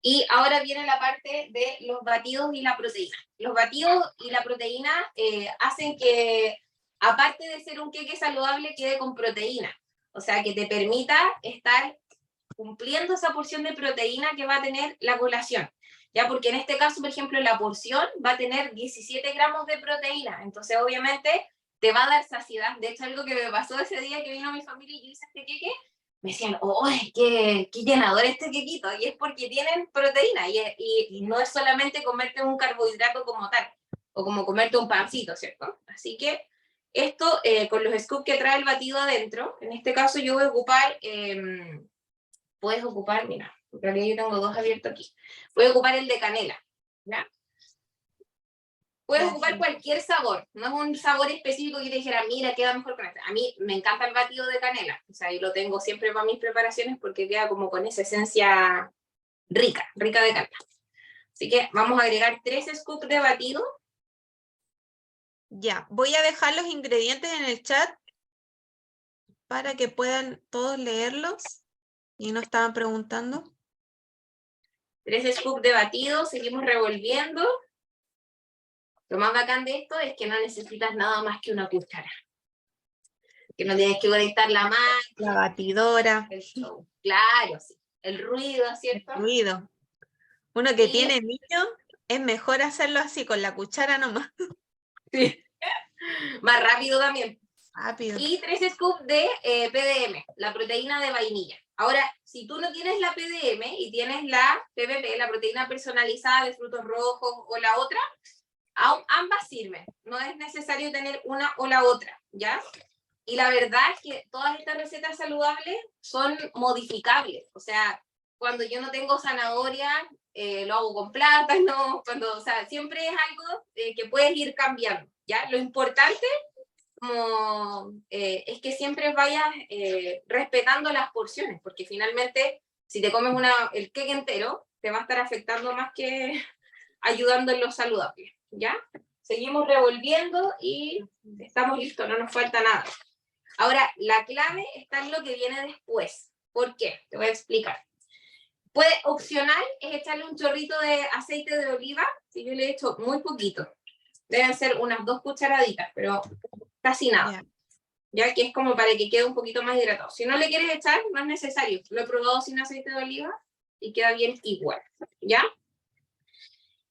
[SPEAKER 3] Y ahora viene la parte de los batidos y la proteína. Los batidos y la proteína hacen que, aparte de ser un queque saludable, quede con proteína. O sea, que te permita estar cumpliendo esa porción de proteína que va a tener la colación. ¿Ya? Porque en este caso, por ejemplo, la porción va a tener 17 gramos de proteína. Entonces, obviamente, te va a dar saciedad. De hecho, algo que me pasó ese día que vino mi familia y yo hice este queque, me decían, ¡oh, qué llenador este quequito! Y es porque tienen proteína y no es solamente comerte un carbohidrato como tal, o como comerte un pancito, ¿cierto? Así que esto, con los scoops que trae el batido adentro, en este caso yo voy a ocupar, puedes ocupar, mira, en realidad yo tengo dos abiertos aquí, voy a ocupar el de canela, ¿ya? Puedes ocupar cualquier sabor, no es un sabor específico que te dijera, mira, queda mejor con este. A mí me encanta el batido de canela, o sea, yo lo tengo siempre para mis preparaciones porque queda como con esa esencia rica de canela. Así que vamos a agregar 3 scoops de batido.
[SPEAKER 1] Ya, voy a dejar los ingredientes en el chat para que puedan todos leerlos y no estaban preguntando.
[SPEAKER 3] 3 scoops de batido, seguimos revolviendo. Lo más bacán de esto es que no necesitas nada más que una cuchara. Que no tienes que conectar la máquina.
[SPEAKER 1] La batidora.
[SPEAKER 3] El show. Claro, sí. El ruido, ¿cierto?
[SPEAKER 1] El ruido. Uno que
[SPEAKER 3] Y...
[SPEAKER 1] tiene niño, es mejor hacerlo así, con la cuchara nomás.
[SPEAKER 3] Sí. Más rápido también.
[SPEAKER 1] Rápido.
[SPEAKER 3] Y 3 scoops de PDM, la proteína de vainilla. Ahora, si tú no tienes la PDM y tienes la PPP, la proteína personalizada de frutos rojos o la otra, ambas sirven. No es necesario tener una o la otra, ¿ya? Y la verdad es que todas estas recetas saludables son modificables. O sea, cuando yo no tengo zanahoria, lo hago con plátano, o sea, siempre es algo que puedes ir cambiando, ¿ya? Lo importante es que siempre vayas respetando las porciones, porque finalmente, si te comes el queque entero, te va a estar afectando más que ayudando en lo saludable, ¿ya? Seguimos revolviendo y estamos listos, no nos falta nada. Ahora, la clave está en lo que viene después. ¿Por qué? Te voy a explicar. Opcional es echarle un chorrito de aceite de oliva, si yo le he hecho muy poquito. Deben ser unas 2 cucharaditas, pero casi nada. Ya que es como para que quede un poquito más hidratado. Si no le quieres echar, no es necesario. Lo he probado sin aceite de oliva y queda bien igual, ¿ya?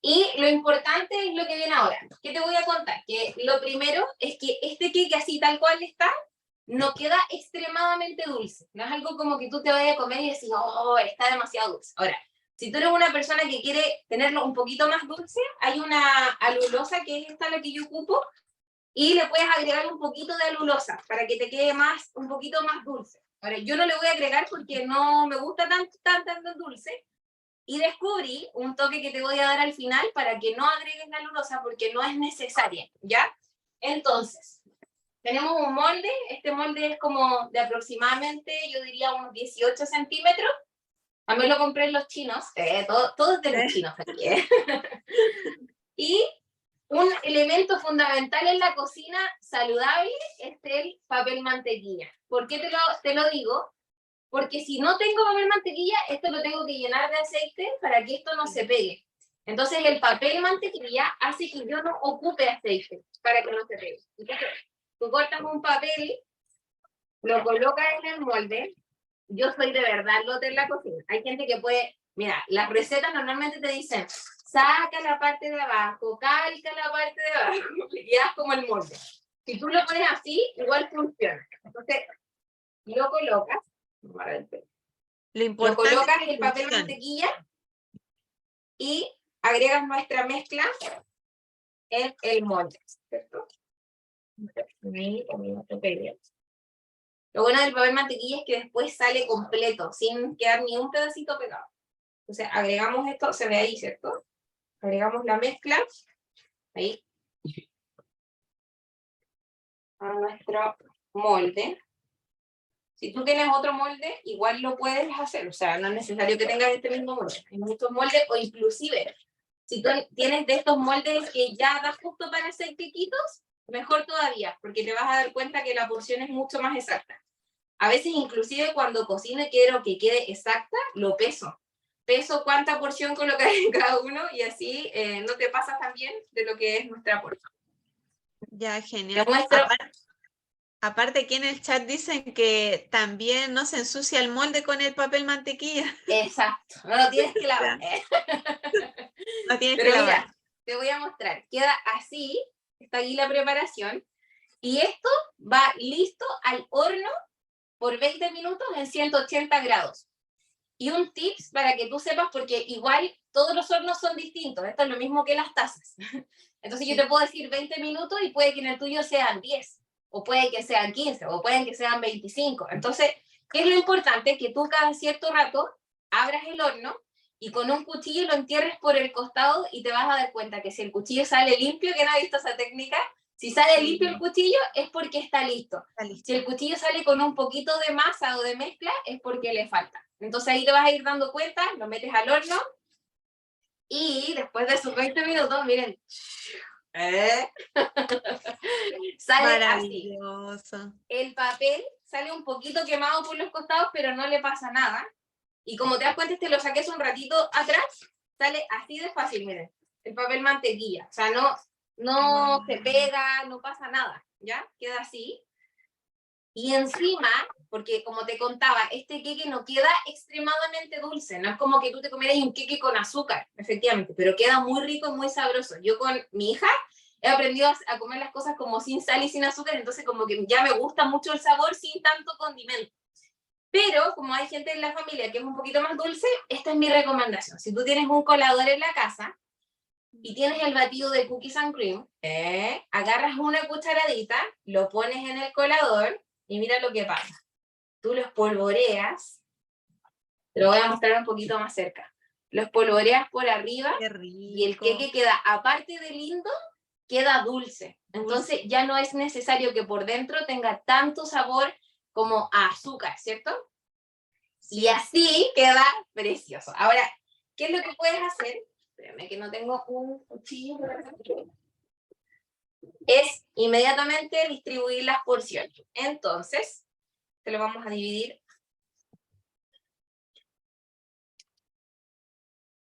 [SPEAKER 3] Y lo importante es lo que viene ahora. ¿Qué te voy a contar? Que lo primero es que este queque así tal cual está, no queda extremadamente dulce. No es algo como que tú te vayas a comer y decís, oh, está demasiado dulce. Ahora, si tú eres una persona que quiere tenerlo un poquito más dulce, hay una alulosa que es esta la que yo ocupo, y le puedes agregar un poquito de alulosa para que te quede un poquito más dulce. Ahora, yo no le voy a agregar porque no me gusta tan dulce, y descubrí un toque que te voy a dar al final para que no agregues la alulosa porque no es necesaria, ¿ya? Entonces, tenemos un molde, este molde es como de aproximadamente, yo diría unos 18 centímetros, a mí lo compré en los chinos, todo es de los chinos aquí, Y un elemento fundamental en la cocina saludable es el papel mantequilla. ¿Por qué te lo digo? Porque si no tengo papel mantequilla, esto lo tengo que llenar de aceite para que esto no se pegue. Entonces el papel mantequilla hace que yo no ocupe aceite para que no se pegue. Entonces, tú cortas un papel, lo colocas en el molde. Yo soy de verdad lote en la cocina. Hay gente que puede, mira, las recetas normalmente te dicen, saca la parte de abajo, calca la parte de abajo, y haz como el molde. Si tú lo pones así, igual funciona. Entonces, lo colocas, lo colocas en el papel mantequilla y agregas nuestra mezcla en el molde, ¿cierto? Lo bueno del papel mantequilla es que después sale completo, sin quedar ni un pedacito pegado. Entonces agregamos esto, se ve ahí, ¿cierto? Agregamos la mezcla, ahí, a nuestro molde. Si tú tienes otro molde, igual lo puedes hacer, o sea, no es necesario que tengas este mismo molde. Hay muchos moldes, o inclusive, si tú tienes de estos moldes que ya das justo para hacer quequitos, mejor todavía, porque te vas a dar cuenta que la porción es mucho más exacta. A veces, inclusive, cuando cocino y quiero que quede exacta, lo peso. Peso cuánta porción colocar en cada uno y así no te pasas también de lo que es nuestra porción.
[SPEAKER 1] Ya, genial. Aparte, aquí en el chat dicen que también no se ensucia el molde con el papel mantequilla.
[SPEAKER 3] Exacto, no lo tienes que lavar.
[SPEAKER 1] No tienes que lavar.
[SPEAKER 3] Mira, te voy a mostrar. Queda así, está ahí la preparación. Y esto va listo al horno por 20 minutos en 180 grados. Y un tips para que tú sepas, porque igual todos los hornos son distintos, esto es lo mismo que las tazas. Entonces yo te puedo decir 20 minutos y puede que en el tuyo sean 10, o puede que sean 15, o pueden que sean 25. Entonces, ¿qué es lo importante? Que tú cada cierto rato abras el horno y con un cuchillo lo entierres por el costado y te vas a dar cuenta que si el cuchillo sale limpio, que no ha visto esa técnica, si sale limpio el cuchillo es porque está listo. Si el cuchillo sale con un poquito de masa o de mezcla es porque le falta. Entonces ahí te vas a ir dando cuenta, lo metes al horno y después de esos 20 minutos, miren, sale así.
[SPEAKER 1] Maravilloso.
[SPEAKER 3] El papel sale un poquito quemado por los costados, pero no le pasa nada. Y como te das cuenta, te lo saqué hace un ratito atrás, sale así de fácil, miren. El papel mantequilla. O sea, no se pega, no pasa nada, ¿ya? Queda así. Y encima, porque como te contaba, este queque no queda extremadamente dulce. No es como que tú te comieras un queque con azúcar, efectivamente, pero queda muy rico, muy sabroso. Yo con mi hija he aprendido a comer las cosas como sin sal y sin azúcar, entonces como que ya me gusta mucho el sabor sin tanto condimento. Pero como hay gente en la familia que es un poquito más dulce, esta es mi recomendación. Si tú tienes un colador en la casa y tienes el batido de cookies and cream, agarras una cucharadita, lo pones en el colador y mira lo que pasa. Tú lo espolvoreas, te lo voy a mostrar un poquito más cerca. Lo espolvoreas por arriba y el queque queda, aparte de lindo, queda dulce. Entonces ya no es necesario que por dentro tenga tanto sabor como a azúcar, ¿cierto? Sí. Y así queda precioso. Ahora, ¿qué es lo que puedes hacer? Espérame que no tengo un cuchillo. Es inmediatamente distribuir las porciones. Entonces, te lo vamos a dividir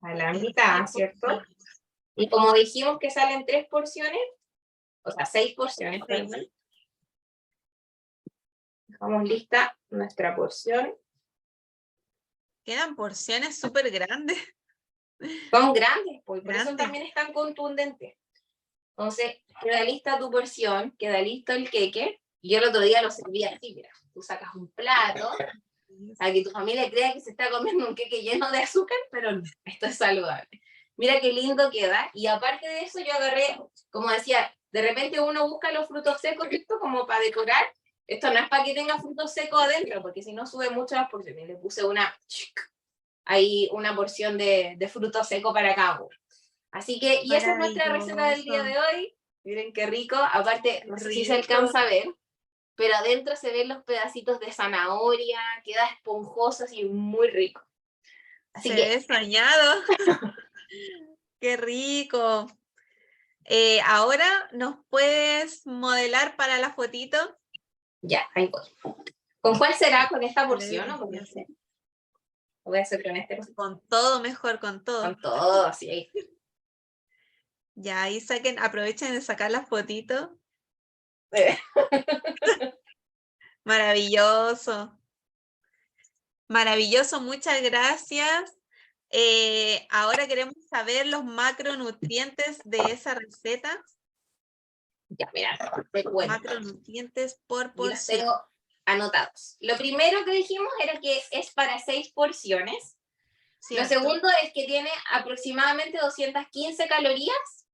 [SPEAKER 3] a la mitad, ¿cierto? Y como dijimos que salen 3 porciones, o sea, 6 porciones, perdón. Dejamos lista nuestra porción.
[SPEAKER 1] Quedan porciones súper grandes.
[SPEAKER 3] Son grandes, pues, por eso también es tan contundente. Entonces, queda lista tu porción, queda listo el queque. Y yo el otro día lo serví así, mira. Tú sacas un plato, para que tu familia crea que se está comiendo un queque lleno de azúcar, pero no, esto es saludable. Mira qué lindo queda. Y aparte de eso, yo agarré, como decía, de repente uno busca los frutos secos, esto como para decorar. Esto no es para que tenga frutos secos adentro, porque si no sube mucho las porciones. Le puse ahí una porción de fruto seco para cada uno. Así que, y esa es nuestra receta del día de hoy. Miren qué rico. Aparte, no sé si se alcanza a ver, pero adentro se ven los pedacitos de zanahoria, queda esponjoso y muy rico. Así que
[SPEAKER 1] ve soñado. Qué rico. Ahora, ¿nos puedes modelar para la fotito?
[SPEAKER 3] Ya, ahí voy. ¿Con cuál será? ¿Con esta porción o con este? Voy a hacer con este.
[SPEAKER 1] Con todo mejor, con todo.
[SPEAKER 3] Con todo, así ahí.
[SPEAKER 1] Ya, ahí saquen, aprovechen de sacar las fotitos. Maravilloso. Maravilloso, muchas gracias. Ahora queremos saber los macronutrientes de esa receta.
[SPEAKER 3] Ya, mira, te cuento.
[SPEAKER 1] Macronutrientes por
[SPEAKER 3] Los
[SPEAKER 1] porción.
[SPEAKER 3] tengo anotados. Lo primero que dijimos era que es para 6 porciones.
[SPEAKER 1] ¿Cierto?
[SPEAKER 3] Lo segundo es que tiene aproximadamente 215 calorías,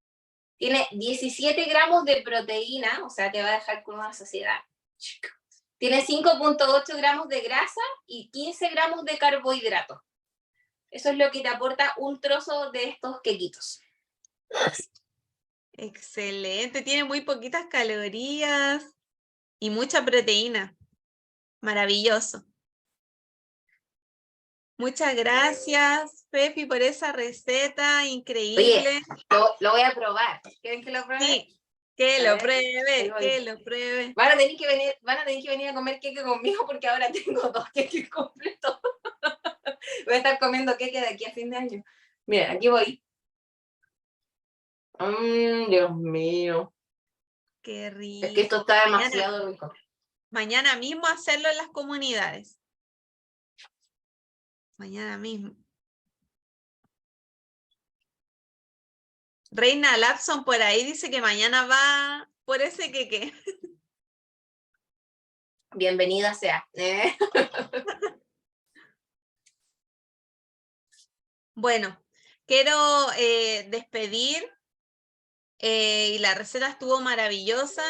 [SPEAKER 3] tiene 17 gramos de proteína, o sea, te va a dejar con una saciedad. Tiene 5.8 gramos de grasa y 15 gramos de carbohidratos. Eso es lo que te aporta un trozo de estos quequitos.
[SPEAKER 1] Excelente, tiene muy poquitas calorías y mucha proteína. Maravilloso. Muchas gracias, Pepi, por esa receta increíble.
[SPEAKER 3] Oye, lo voy a probar. ¿Quieren que lo pruebe?
[SPEAKER 1] Sí, que lo pruebe, que lo pruebe.
[SPEAKER 3] Van a tener que venir a comer queque conmigo porque ahora tengo 2 queques completos. Voy a estar comiendo queque de aquí a fin de año. Mira, aquí voy. Dios mío.
[SPEAKER 1] Qué rico.
[SPEAKER 3] Es que esto está demasiado rico.
[SPEAKER 1] Mañana mismo hacerlo en las comunidades. Mañana mismo. Reina Lapson por ahí dice que mañana va por ese queque.
[SPEAKER 3] bienvenida sea.
[SPEAKER 1] Bueno, quiero despedir y la receta estuvo maravillosa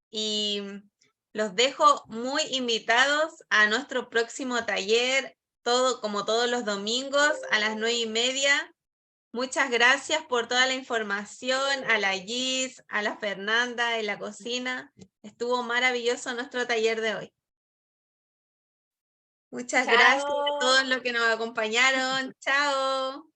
[SPEAKER 1] y los dejo muy invitados a nuestro próximo taller, como todos los domingos a las 9:30. Muchas gracias por toda la información, a la Gis, a la Fernanda en la cocina. Estuvo maravilloso nuestro taller de hoy. Muchas gracias a todos los que nos acompañaron. Chao.